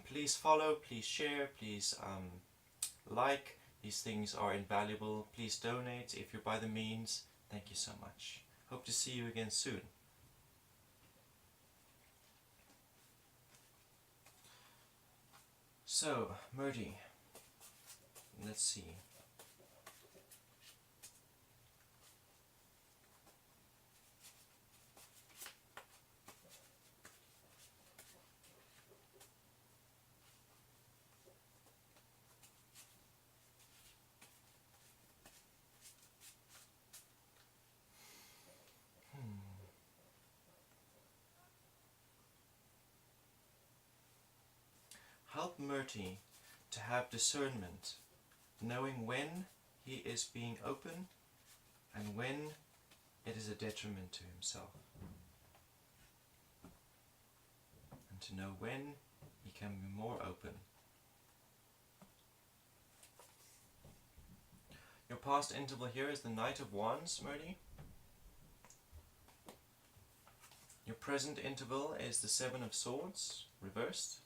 S1: Please follow, please share, please like. These things are invaluable. Please donate if you're by the means. Thank you so much. Hope to see you again soon. So, Murdy, let's see. Help Murty to have discernment, knowing when he is being open and when it is a detriment to himself. And to know when he can be more open. Your past interval here is the Knight of Wands, Murdy. Your present interval is the Seven of Swords, reversed.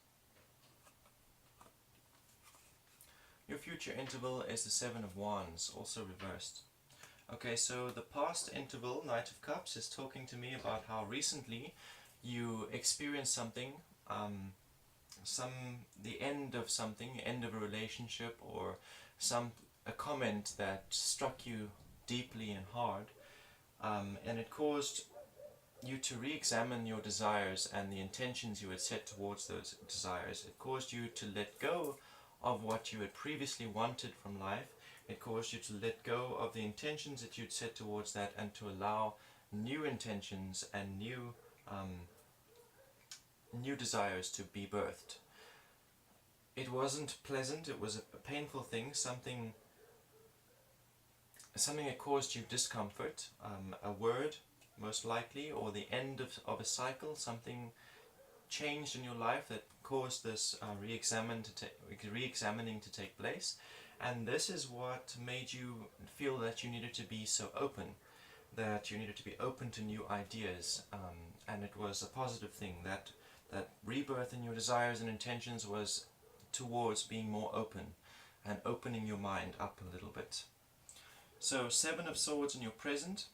S1: Your future interval is the Seven of Wands, also reversed. Okay, so the past interval, Knight of Cups, is talking to me about how recently you experienced something, the end of something, end of a relationship, or a comment that struck you deeply and hard, and it caused you to re-examine your desires and the intentions you had set towards those desires. It caused you to let go of what you had previously wanted from life. It caused you to let go of the intentions that you'd set towards that and to allow new intentions and new desires to be birthed. It wasn't pleasant, it was a painful thing, something that caused you discomfort, a word most likely, or the end of a cycle, something changed in your life that caused this re-examining to take place, and this is what made you feel that you needed to be so open, that you needed to be open to new ideas, and it was a positive thing. That rebirth in your desires and intentions was towards being more open and opening your mind up a little bit. So Seven of Swords in your present,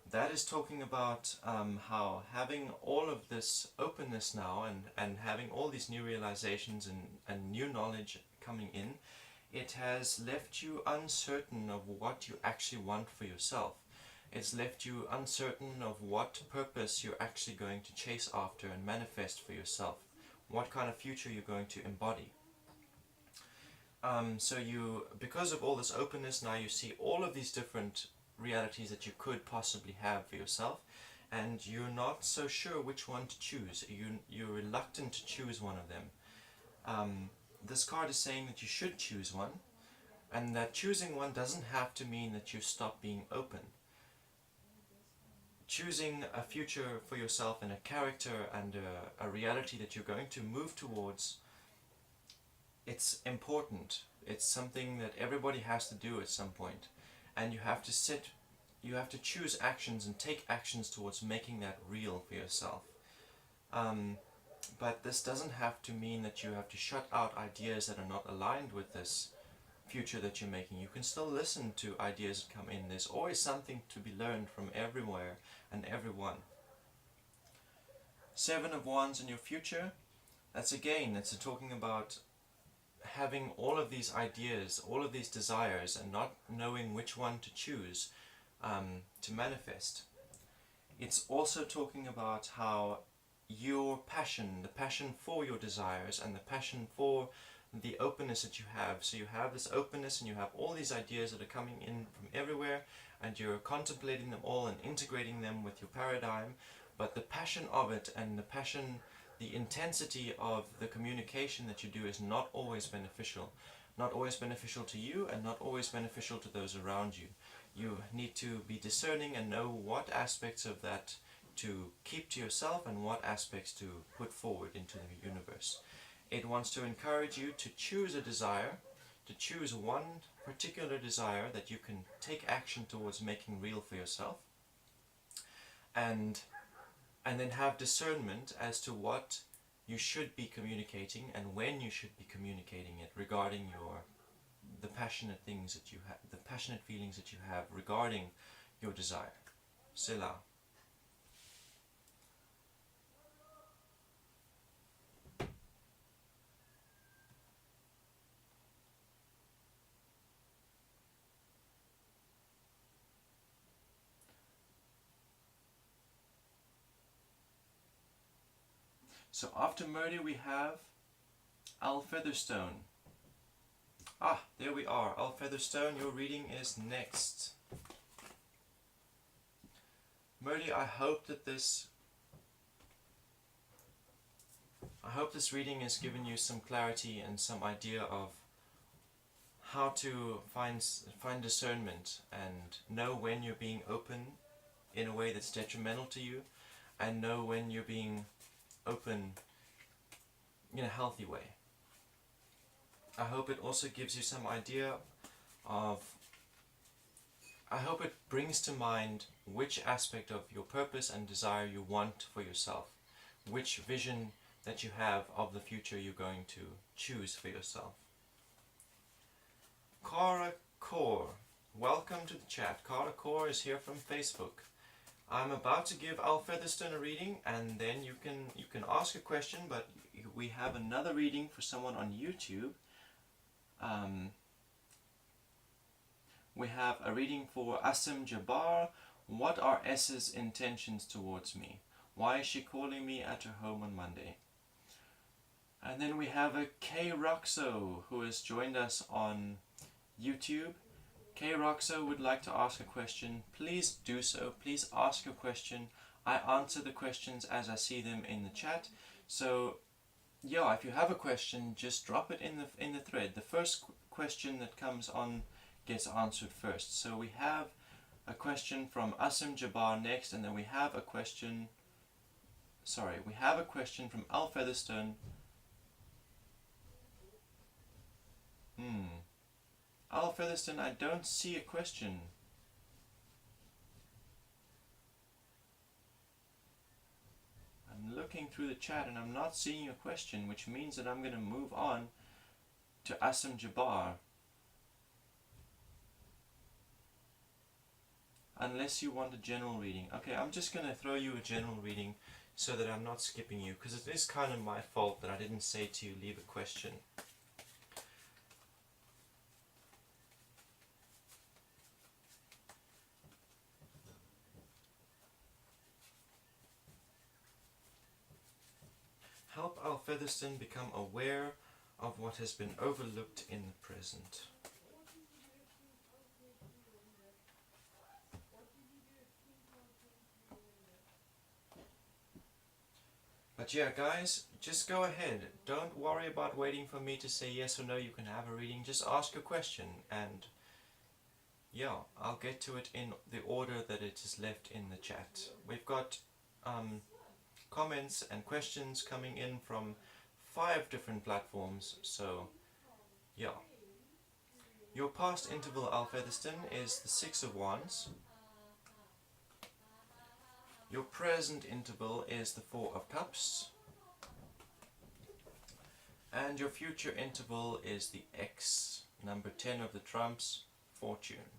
S1: that is talking about how having all of this openness now and having all these new realizations and new knowledge coming in, it has left you uncertain of what you actually want for yourself. It's left you uncertain of what purpose you're actually going to chase after and manifest for yourself. What kind of future you're going to embody. So because of all this openness, now you see all of these different realities that you could possibly have for yourself, and you're not so sure which one to choose. You're reluctant to choose one of them. This card is saying that you should choose one, and that choosing one doesn't have to mean that you stop being open. Choosing a future for yourself and a character and a reality that you're going to move towards, it's important. It's something that everybody has to do at some point. And you have to choose actions and take actions towards making that real for yourself. But this doesn't have to mean that you have to shut out ideas that are not aligned with this future that you're making. You can still listen to ideas that come in. There's always something to be learned from everywhere and everyone. Seven of Wands in your future, that's talking about having all of these ideas, all of these desires, and not knowing which one to choose to manifest. It's also talking about how your passion, the passion for your desires and the passion for the openness that you have. So you have this openness and you have all these ideas that are coming in from everywhere, and you're contemplating them all and integrating them with your paradigm, but the passion of it and the intensity of the communication that you do is not always beneficial. Not always beneficial to you and not always beneficial to those around you. You need to be discerning and know what aspects of that to keep to yourself and what aspects to put forward into the universe. It wants to encourage you to choose a desire, to choose one particular desire that you can take action towards making real for yourself, and then have discernment as to what you should be communicating and when you should be communicating it regarding the passionate things that you have, the passionate feelings that you have regarding your desire. Selah. So after Murdy we have Al Featherstone. Ah, there we are. Al Featherstone, your reading is next. Murdy, I hope this reading has given you some clarity and some idea of how to find discernment and know when you're being open in a way that's detrimental to you, and know when you're being open in a healthy way. I hope it also gives you some idea of, I hope it brings to mind which aspect of your purpose and desire you want for yourself, which vision that you have of the future you're going to choose for yourself. Cara Core, welcome to the chat. Cara Core is here from Facebook. I'm about to give Al Featherstone a reading, and then you can ask a question, but we have another reading for someone on YouTube. We have a reading for Asim Jabbar. What are S's intentions towards me? Why is she calling me at her home on Monday? And then we have a K Roxo who has joined us on YouTube. K Roxo would like to ask a question. Please do so. Please ask your question. I answer the questions as I see them in the chat. So yeah, if you have a question, just drop it in the thread. The first question that comes on gets answered first. So we have a question from Asim Jabbar next, and then we have a question from Al Featherstone. Al Featherstone, I don't see a question. I'm looking through the chat and I'm not seeing a question, which means that I'm going to move on to Asim Jabbar. Unless you want a general reading. Okay, I'm just going to throw you a general reading so that I'm not skipping you, because it is kind of my fault that I didn't say to you leave a question. Help Al Featherstone become aware of what has been overlooked in the present. But yeah, guys, just go ahead. Don't worry about waiting for me to say yes or no, you can have a reading. Just ask a question, and yeah, I'll get to it in the order that it is left in the chat. We've got comments and questions coming in from 5 different platforms, so yeah. Your past interval, Al Featherstone, is the 6 of Wands. Your present interval is the 4 of Cups. And your future interval is the X, number 10 of the Trumps, Fortune.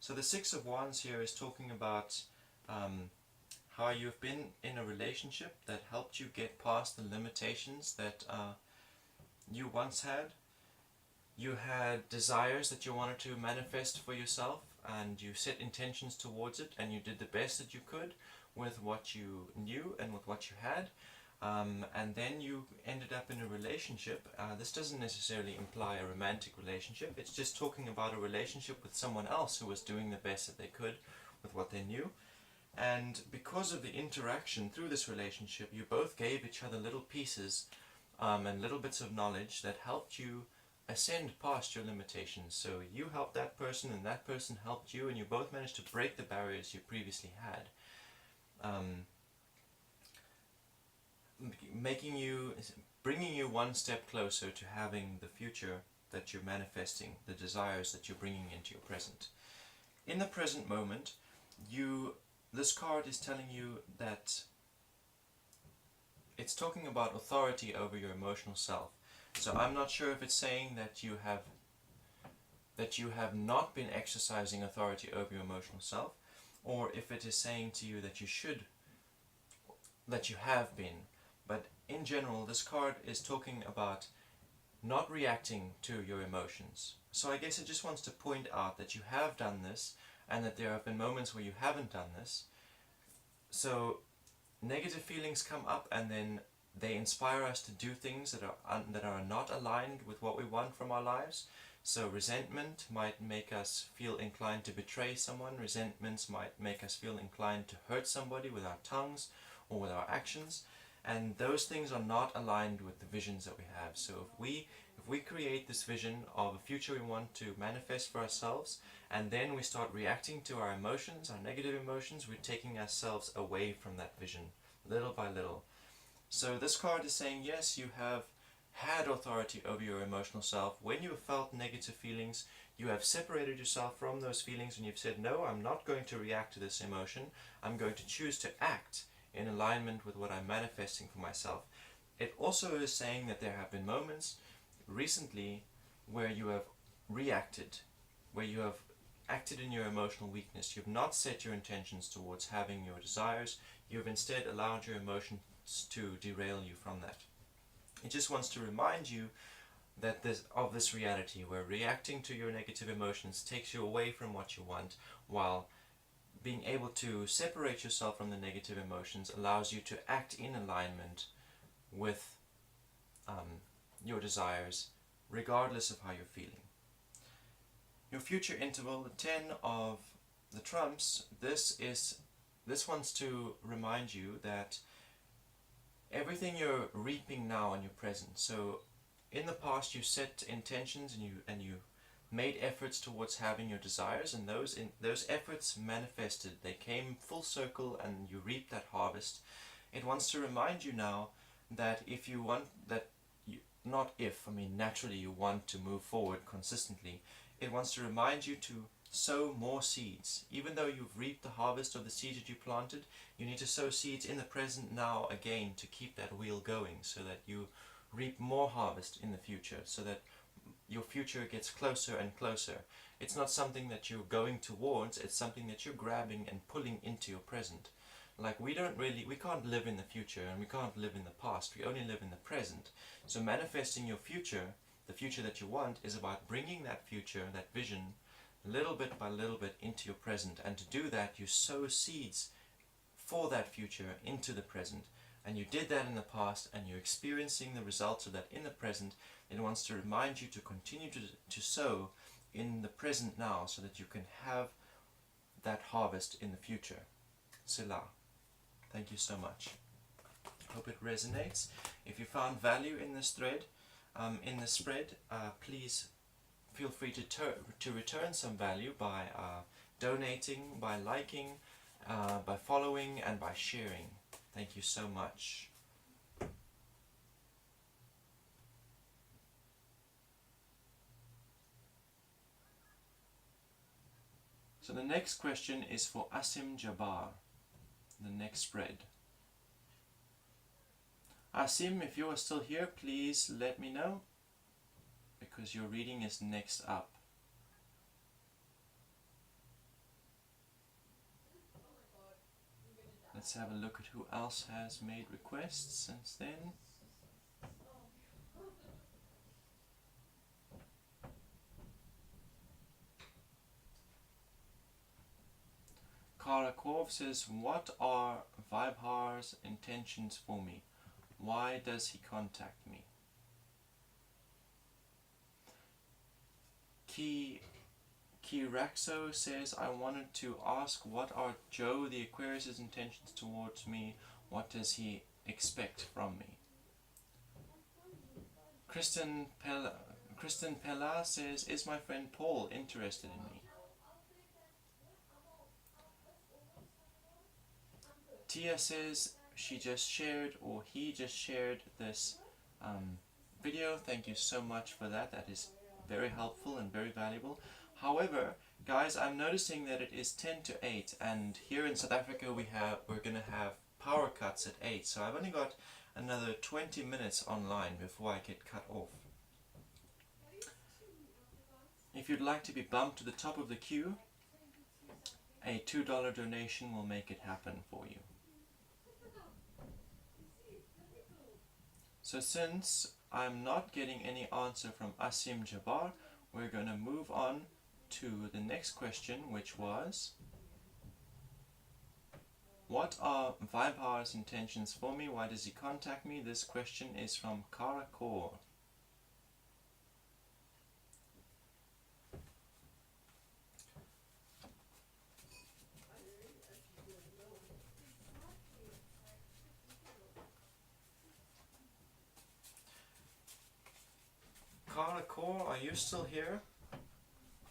S1: So the 6 of Wands here is talking about how you've been in a relationship that helped you get past the limitations that you once had. You had desires that you wanted to manifest for yourself, and you set intentions towards it, and you did the best that you could with what you knew and with what you had, and then you ended up in a relationship. This doesn't necessarily imply a romantic relationship, it's just talking about a relationship with someone else who was doing the best that they could with what they knew. And because of the interaction through this relationship, you both gave each other little pieces and little bits of knowledge that helped you ascend past your limitations. So you helped that person and that person helped you, and you both managed to break the barriers you previously had. bringing you one step closer to having the future that you're manifesting, the desires that you're bringing into your present. In the present moment, this card is telling you that it's talking about authority over your emotional self. So I'm not sure if it's saying that you have not been exercising authority over your emotional self, or if it is saying to you that you have been. But in general, this card is talking about not reacting to your emotions. So I guess it just wants to point out that you have done this, and that there have been moments where you haven't done this. So negative feelings come up, and then they inspire us to do things that are not aligned with what we want from our lives. So resentment might make us feel inclined to betray someone. Resentments might make us feel inclined to hurt somebody with our tongues or with our actions. And those things are not aligned with the visions that we have. So if we create this vision of a future we want to manifest for ourselves, and then we start reacting to our emotions, our negative emotions, we're taking ourselves away from that vision, little by little. So this card is saying, yes, you have had authority over your emotional self. When you have felt negative feelings, you have separated yourself from those feelings, and you've said, no, I'm not going to react to this emotion. I'm going to choose to act in alignment with what I'm manifesting for myself. It also is saying that there have been moments recently where you have reacted, where you have acted in your emotional weakness. You've not set your intentions towards having your desires. You've instead allowed your emotions to derail you from that. It just wants to remind you that of this reality where reacting to your negative emotions takes you away from what you want, while being able to separate yourself from the negative emotions allows you to act in alignment with your desires, regardless of how you're feeling. Your future interval, the 10 of the trumps, this wants to remind you that everything you're reaping now in your present. So in the past you set intentions and you made efforts towards having your desires, and those efforts manifested. They came full circle, and you reaped that harvest. It wants to remind you now that if you want that, naturally you want to move forward consistently. It wants to remind you to sow more seeds. Even though you've reaped the harvest of the seeds that you planted, you need to sow seeds in the present now again to keep that wheel going, so that you reap more harvest in the future, so that your future gets closer and closer. It's not something that you're going towards, it's something that you're grabbing and pulling into your present. Like we can't live in the future, and we can't live in the past, we only live in the present. So manifesting your future, the future that you want, is about bringing that future, that vision, little bit by little bit into your present. And to do that, you sow seeds for that future into the present. And you did that in the past, and you're experiencing the results of that in the present. It wants to remind you to continue to sow in the present now, so that you can have that harvest in the future. Selah. Thank you so much. Hope it resonates. If you found value in this thread, in this spread, please feel free to return some value by donating, by liking, by following, and by sharing. Thank you so much. So the next question is for Asim Jabbar, the next spread. Asim, if you are still here, please let me know, because your reading is next up. Let's have a look at who else has made requests since then. Karakov says, what are Vibhar's intentions for me? Why does he contact me? Kiraxo says, I wanted to ask, what are Joe the Aquarius' intentions towards me? What does he expect from me? Kristen Pella says, is my friend Paul interested in me? Tia says, she just shared or he just shared this video. Thank you so much for that. That is very helpful and very valuable. However, guys, I'm noticing that it is 10 to 8, and here in South Africa we're gonna have power cuts at 8, so I've only got another 20 minutes online before I get cut off. If you'd like to be bumped to the top of the queue, a $2 donation will make it happen for you. So since I'm not getting any answer from Asim Jabbar, we're going to move on to the next question, which was, what are Vibhar's intentions for me? Why does he contact me? This question is from Kara Kaur. Kara Kaur, are you still here?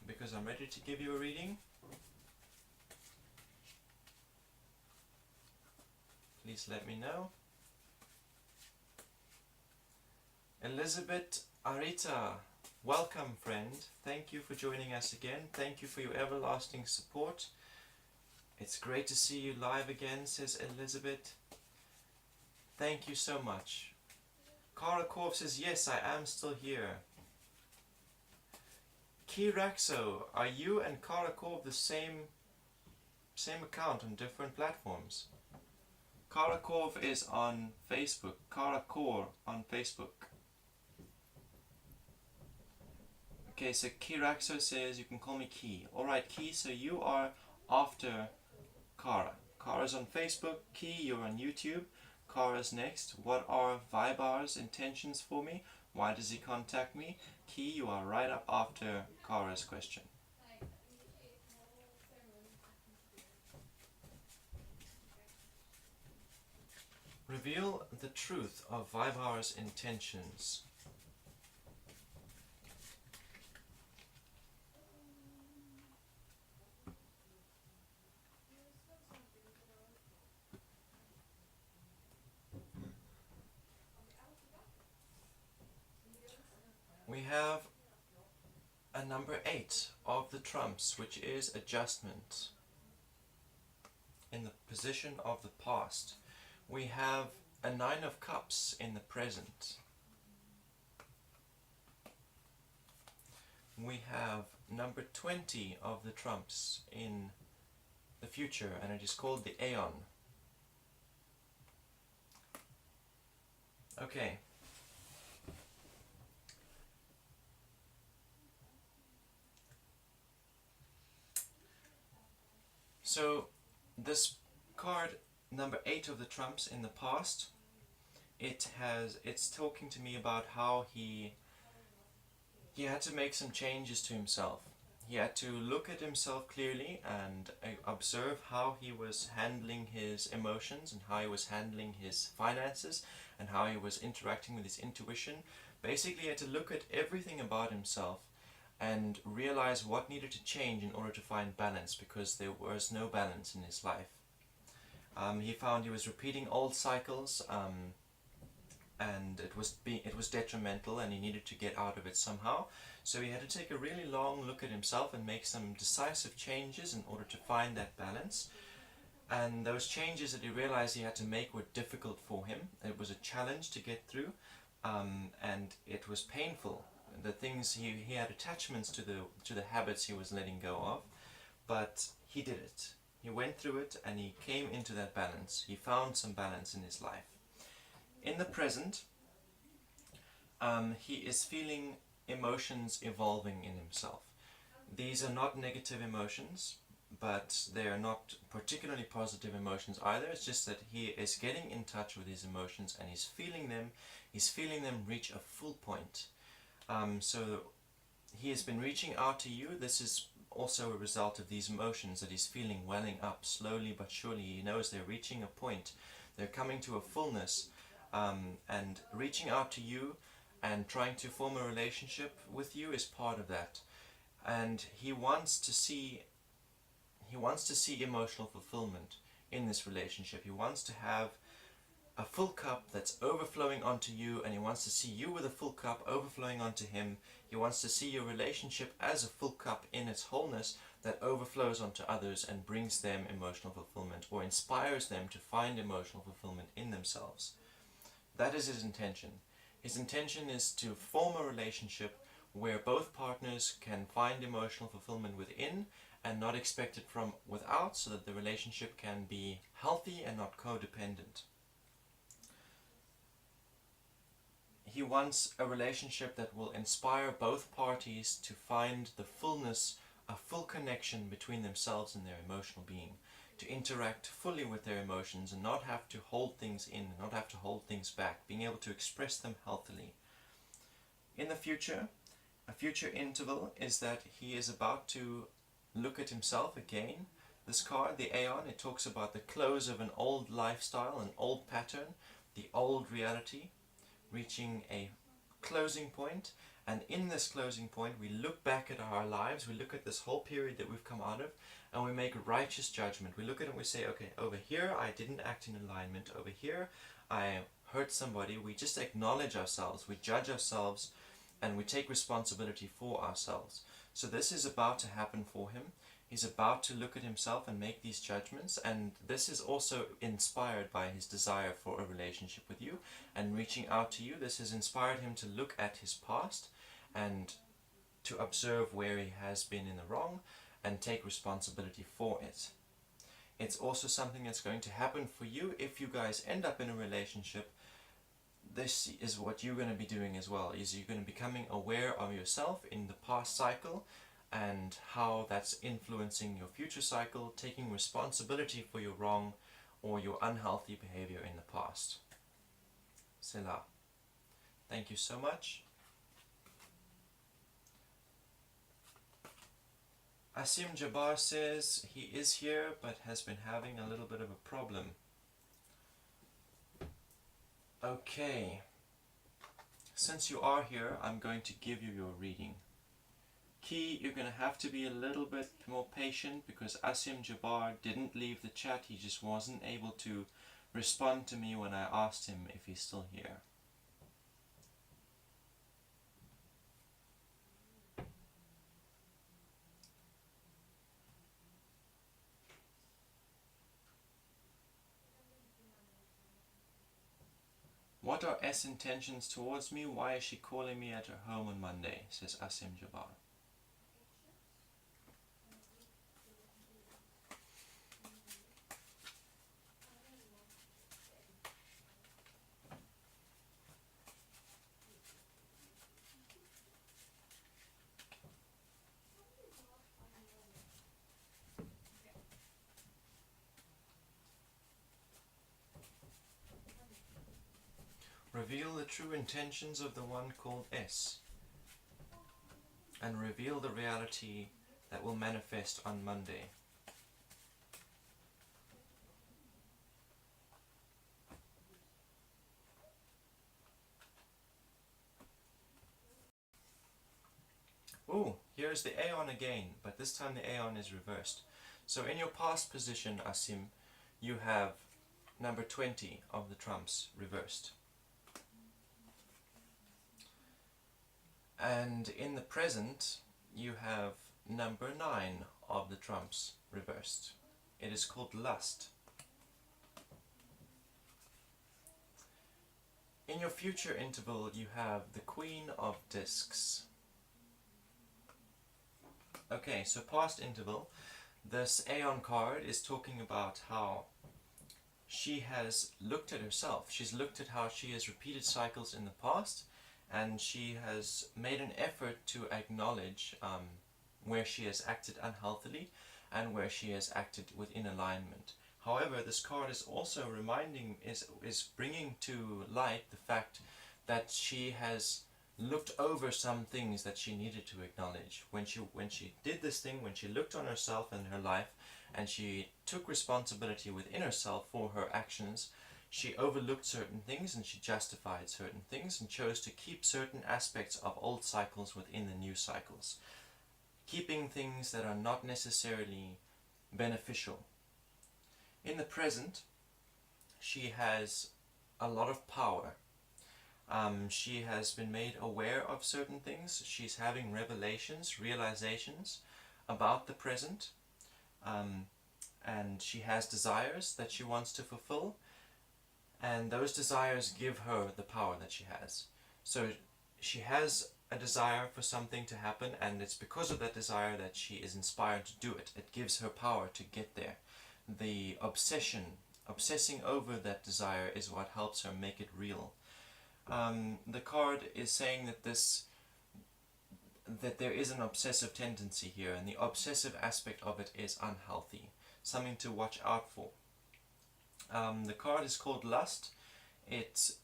S1: Because I'm ready to give you a reading. Please let me know. Elizabeth Arita, welcome friend. Thank you for joining us again. Thank you for your everlasting support. It's great to see you live again, says Elizabeth. Thank you so much. Kara Korf says, yes, I am still here. Kiraxo, are you and Kara Korf the same account on different platforms? Kara Korf is on Facebook. Kara Kaur on Facebook. Okay, so Kiraxo says you can call me Ki. Alright, Ki, so you are after Kara. Kara's on Facebook. Ki, you're on YouTube. Kara's next. What are Vibhar's intentions for me? Why does he contact me? Ki, you are right up after Kara's question. Reveal the truth of Vibhar's intentions. We have a number 8 of the trumps, which is adjustment in the position of the past. We have a 9 of cups in the present. We have number 20 of the trumps in the future, and it is called the Aeon. Okay. So this card, number 8 of the trumps in the past, it's talking to me about how he had to make some changes to himself. He had to look at himself clearly and observe how he was handling his emotions and how he was handling his finances and how he was interacting with his intuition. Basically, he had to look at everything about himself and realize what needed to change in order to find balance, because there was no balance in his life. He found he was repeating old cycles, and it was detrimental, and he needed to get out of it somehow. So he had to take a really long look at himself and make some decisive changes in order to find that balance. And those changes that he realized he had to make were difficult for him. It was a challenge to get through, and it was painful. The things he had attachments to the habits he was letting go of, but he did it. He went through it and he came into that balance. He found some balance in his life. In the present, he is feeling emotions evolving in himself. These are not negative emotions, but they are not particularly positive emotions either. It's just that he is getting in touch with his emotions and he's feeling them reach a full point. So he has been reaching out to you. This is also a result of these emotions that he's feeling welling up slowly but surely. He knows they're reaching a point. They're coming to a fullness, and reaching out to you and trying to form a relationship with you is part of that. And he wants to see emotional fulfillment in this relationship. He wants to have a full cup that's overflowing onto you, and he wants to see you with a full cup overflowing onto him. He wants to see your relationship as a full cup in its wholeness that overflows onto others and brings them emotional fulfillment, or inspires them to find emotional fulfillment in themselves. That is his intention. His intention is to form a relationship where both partners can find emotional fulfillment within and not expect it from without, so that the relationship can be healthy and not codependent. He wants a relationship that will inspire both parties to find the fullness, a full connection between themselves and their emotional being, to interact fully with their emotions and not have to hold things in, not have to hold things back, being able to express them healthily. In the future, a future interval is that he is about to look at himself again. This card, the Aeon, it talks about the close of an old lifestyle, an old pattern, the old reality, reaching a closing point. And in this closing point, we look back at our lives, we look at this whole period that we've come out of, and we make righteous judgment. We look at it and we say, okay, over here I didn't act in alignment, over here I hurt somebody. We just acknowledge ourselves, we judge ourselves, and we take responsibility for ourselves. So this is about to happen for him. He's about to look at himself and make these judgments, and this is also inspired by his desire for a relationship with you and reaching out to you. This has inspired him to look at his past and to observe where he has been in the wrong and take responsibility for it. It's also something that's going to happen for you if you guys end up in a relationship. This is what you're going to be doing as well, is you're going to be becoming aware of yourself in the past cycle and how that's influencing your future cycle, taking responsibility for your wrong or your unhealthy behavior in the past. Selah. Thank you so much. Asim Jabbar says he is here but has been having a little bit of a problem. Okay. Since you are here, I'm going to give you your reading. Key, you're going to have to be a little bit more patient because Asim Jabbar didn't leave the chat. He just wasn't able to respond to me when I asked him if he's still here. What are S intentions towards me? Why is she calling me at her home on Monday? Says Asim Jabbar. Reveal the true intentions of the one called S, and reveal the reality that will manifest on Monday. Oh, here's the Aeon again, but this time the Aeon is reversed. So in your past position, Asim, you have number 20 of the trumps reversed. And in the present, you have number 9 of the trumps reversed. It is called lust. In your future interval, you have the Queen of Discs. Okay, so past interval, this Aeon card is talking about how she has looked at herself. She's looked at how she has repeated cycles in the past, and she has made an effort to acknowledge where she has acted unhealthily and where she has acted within alignment. However, this card is also is bringing to light the fact that she has looked over some things that she needed to acknowledge. When she did this thing, when she looked on herself and her life, and she took responsibility within herself for her actions, she overlooked certain things and she justified certain things and chose to keep certain aspects of old cycles within the new cycles, keeping things that are not necessarily beneficial. In the present, she has a lot of power. She has been made aware of certain things. She's having revelations, realizations about the present, and she has desires that she wants to fulfill, and those desires give her the power that she has. So she has a desire for something to happen, and it's because of that desire that she is inspired to do it. It gives her power to get there. The obsessing over that desire is what helps her make it real. The card is saying that there is an obsessive tendency here, and the obsessive aspect of it is unhealthy, something to watch out for. The card is called Lust. It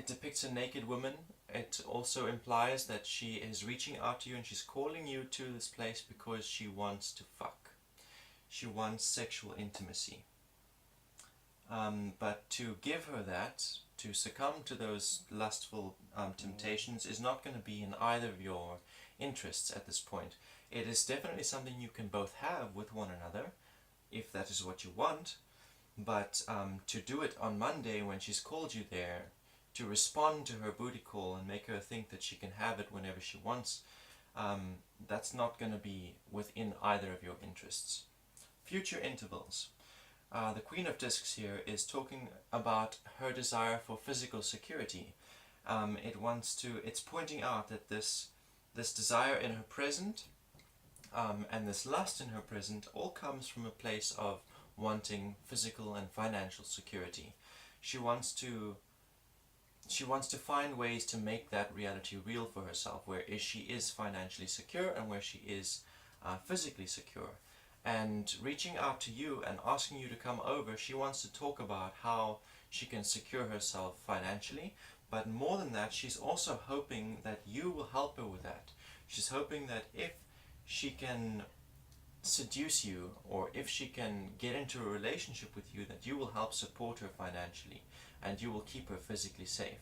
S1: depicts a naked woman. It also implies that she is reaching out to you and she's calling you to this place because she wants to fuck. She wants sexual intimacy. But to give her that, to succumb to those lustful temptations, is not going to be in either of your interests at this point. It is definitely something you can both have with one another, if that is what you want, but to do it on Monday when she's called you there, to respond to her booty call and make her think that she can have it whenever she wants, that's not going to be within either of your interests. Future intervals. The Queen of Discs here is talking about her desire for physical security. It's pointing out that this desire in her present and this lust in her present all comes from a place of wanting physical and financial security. She wants to find ways to make that reality real for herself, where she is financially secure and where she is physically secure. And reaching out to you and asking you to come over, she wants to talk about how she can secure herself financially, but more than that, she's also hoping that you will help her with that. She's hoping that if she can seduce you, or if she can get into a relationship with you, that you will help support her financially and you will keep her physically safe.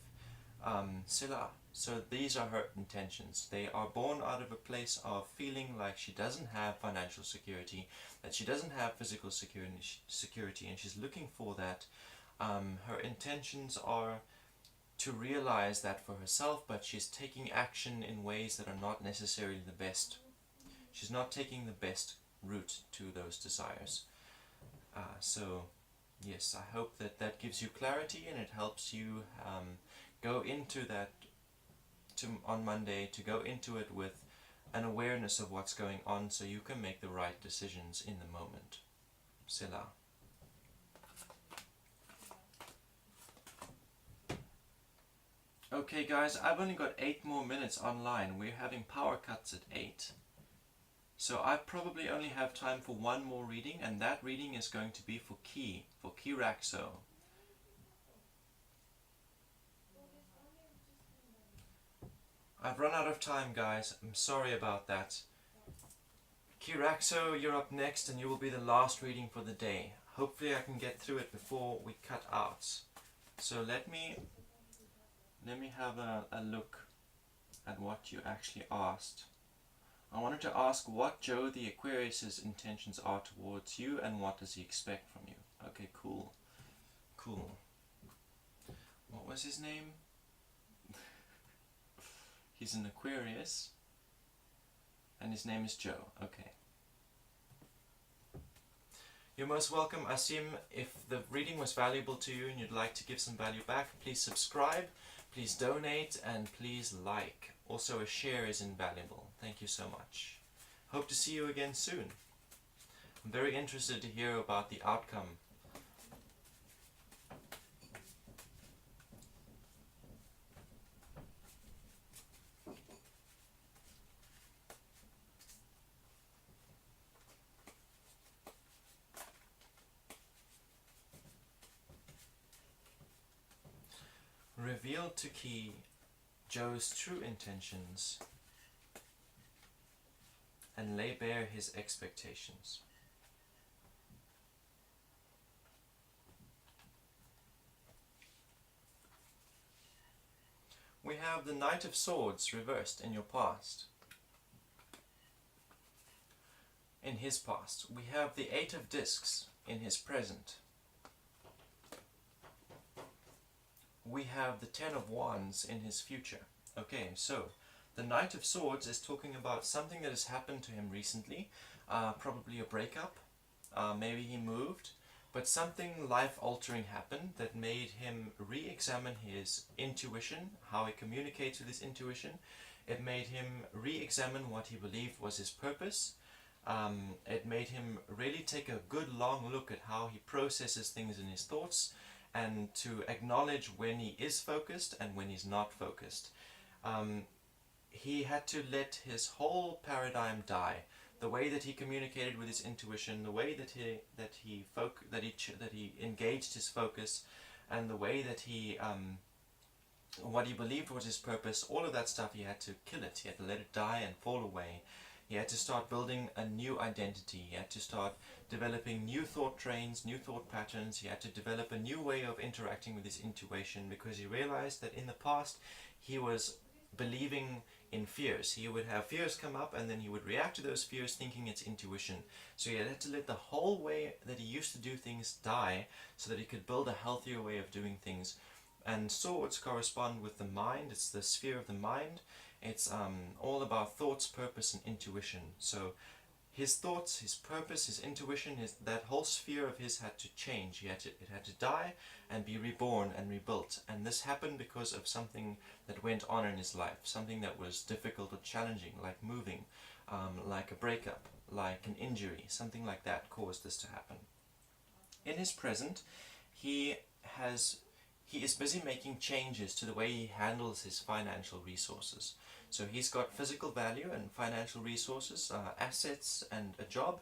S1: Sila. So these are her intentions. They are born out of a place of feeling like she doesn't have financial security, that she doesn't have physical security, and she's looking for that. Her intentions are to realize that for herself, but she's taking action in ways that are not necessarily the best. She's not taking the best route to those desires. So yes, I hope that gives you clarity, and it helps you go into that on Monday, to go into it with an awareness of what's going on, so you can make the right decisions in the moment. Selah. Okay guys, I've only got 8 more minutes online. We're having power cuts at 8. So I probably only have time for one more reading, and that reading is going to be for Kiraxo. I've run out of time, guys. I'm sorry about that. Kiraxo, you're up next, and you will be the last reading for the day. Hopefully I can get through it before we cut out. So let me have a look at what you actually asked. I wanted to ask what Joe the Aquarius's intentions are towards you, and what does he expect from you. Okay, cool. Cool. What was his name? He's an Aquarius, and his name is Joe. Okay. You're most welcome, Asim. If the reading was valuable to you and you'd like to give some value back, please subscribe, please donate, and please like. Also, a share is invaluable. Thank you so much. Hope to see you again soon. I'm very interested to hear about the outcome. Reveal to Key Joe's true intentions and lay bare his expectations. We have the Knight of Swords reversed in your past. In his past. We have the Eight of Discs in his present. we have the Ten of Wands in his future. Okay, so the Knight of Swords is talking about something that has happened to him recently, probably a breakup, maybe he moved, but something life-altering happened that made him re-examine his intuition, how he communicates with his intuition. It made him re-examine what he believed was his purpose. It made him really take a good long look at how he processes things in his thoughts, and to acknowledge when he is focused and when he's not focused. He had to let his whole paradigm die. The way that he communicated with his intuition, the way that he engaged his focus, and the way that he what he believed was his purpose, all of that stuff, he had to kill it. He had to let it die and fall away. He had to start building a new identity. He had to start developing new thought trains, new thought patterns. He had to develop a new way of interacting with his intuition, because he realized that in the past he was believing in fears. He would have fears come up, and then he would react to those fears thinking it's intuition. So he had to let the whole way that he used to do things die, so that he could build a healthier way of doing things. And swords correspond with the mind. It's the sphere of the mind. It's all about thoughts, purpose, and intuition. So his thoughts, his purpose, his intuition, that whole sphere of his had to change. It had to die and be reborn and rebuilt. And this happened because of something that went on in his life, something that was difficult or challenging, like moving, like a breakup, like an injury. Something like that caused this to happen. In his present, he is busy making changes to the way he handles his financial resources. So he's got physical value and financial resources, assets and a job,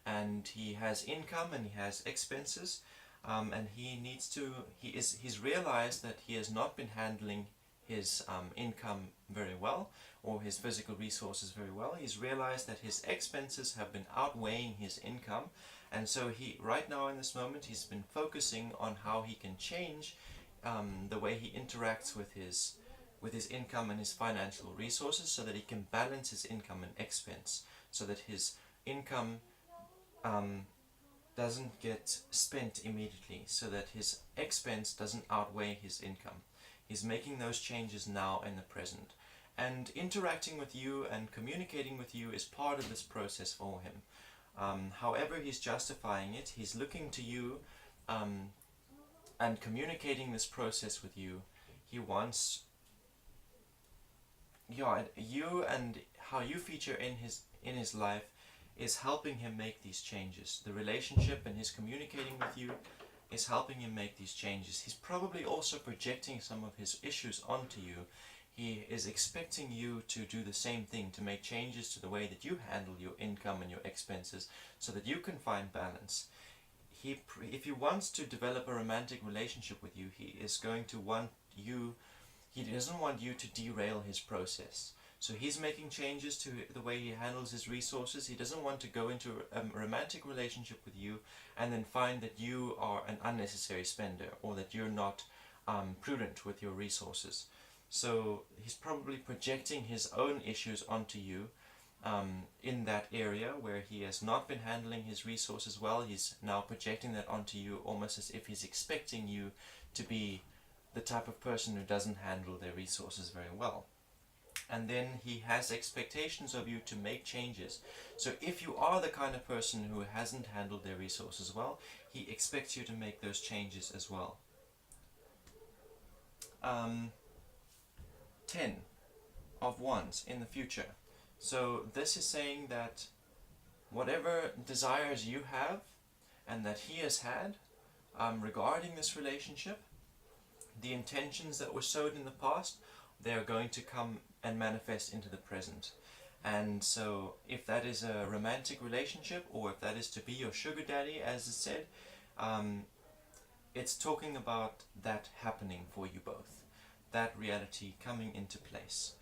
S1: and he has income and he has expenses, and he's realized that he has not been handling his income very well, or his physical resources very well. He's realized that his expenses have been outweighing his income, and so right now in this moment he's been focusing on how he can change the way he interacts with his income and his financial resources, so that he can balance his income and expense, so that his income doesn't get spent immediately, so that his expense doesn't outweigh his income. He's making those changes now in the present. And interacting with you and communicating with you is part of this process for him. However he's justifying it, he's looking to you and communicating this process with you. He wants you, and how you feature in his life is helping him make these changes. The relationship and his communicating with you is helping him make these changes. He's probably also projecting some of his issues onto you. He is expecting you to do the same thing, to make changes to the way that you handle your income and your expenses, so that you can find balance. If he wants to develop a romantic relationship with you, he doesn't want you to derail his process. So he's making changes to the way he handles his resources. He doesn't want to go into a romantic relationship with you and then find that you are an unnecessary spender, or that you're not prudent with your resources. So he's probably projecting his own issues onto you in that area where he has not been handling his resources well. He's now projecting that onto you, almost as if he's expecting you to be the type of person who doesn't handle their resources very well. And then he has expectations of you to make changes. So if you are the kind of person who hasn't handled their resources well, he expects you to make those changes as well. 10 of Wands in the future. So this is saying that whatever desires you have and that he has had regarding this relationship, the intentions that were sowed in the past, they are going to come and manifest into the present. And so if that is a romantic relationship, or if that is to be your sugar daddy, as it said, it's talking about that happening for you both, that reality coming into place.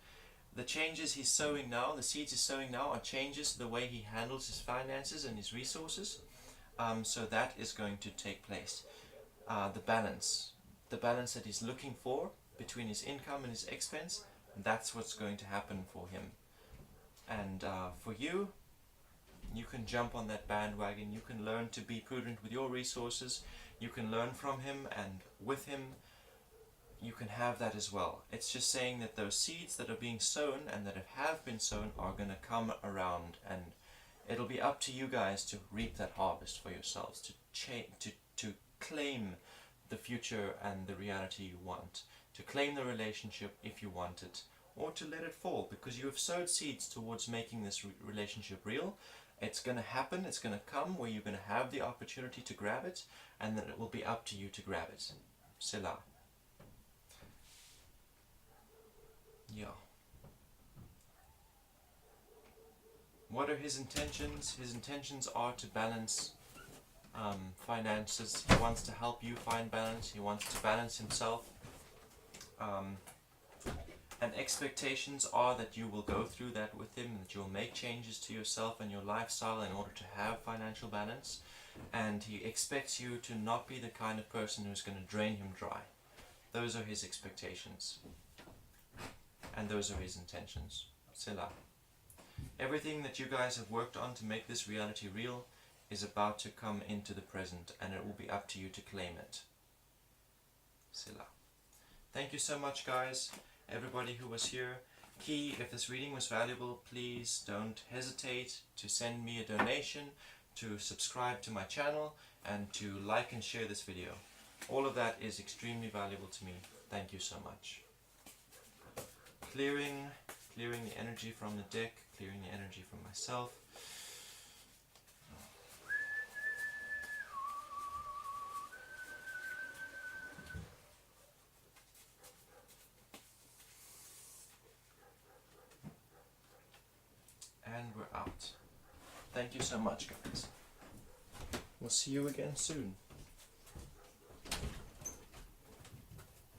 S1: The changes he's sowing now, the seeds he's sowing now, are changes to the way he handles his finances and his resources. So that is going to take place. The balance that he's looking for between his income and his expense, that's what's going to happen for him. And for you, you can jump on that bandwagon. You can learn to be prudent with your resources. You can learn from him and with him. you can have that as well. It's just saying that those seeds that are being sown and that have been sown are going to come around, and it'll be up to you guys to reap that harvest for yourselves, to claim the future and the reality you want, to claim the relationship if you want it, or to let it fall, because you have sowed seeds towards making this relationship real. It's going to happen, it's going to come where you're going to have the opportunity to grab it, and then it will be up to you to grab it. Selah. Yeah. What are his intentions? His intentions are to balance finances. He wants to help you find balance. He wants to balance himself. And expectations are that you will go through that with him, that you'll make changes to yourself and your lifestyle in order to have financial balance. And he expects you to not be the kind of person who's going to drain him dry. Those are his expectations. And those are his intentions. Selah. Everything that you guys have worked on to make this reality real is about to come into the present, and it will be up to you to claim it. Selah. Thank you so much, guys. Everybody who was here. Key, if this reading was valuable, please don't hesitate to send me a donation, to subscribe to my channel, and to like and share this video. All of that is extremely valuable to me. Thank you so much. Clearing the energy from the deck, clearing the energy from myself. And we're out. Thank you so much, guys. We'll see you again soon.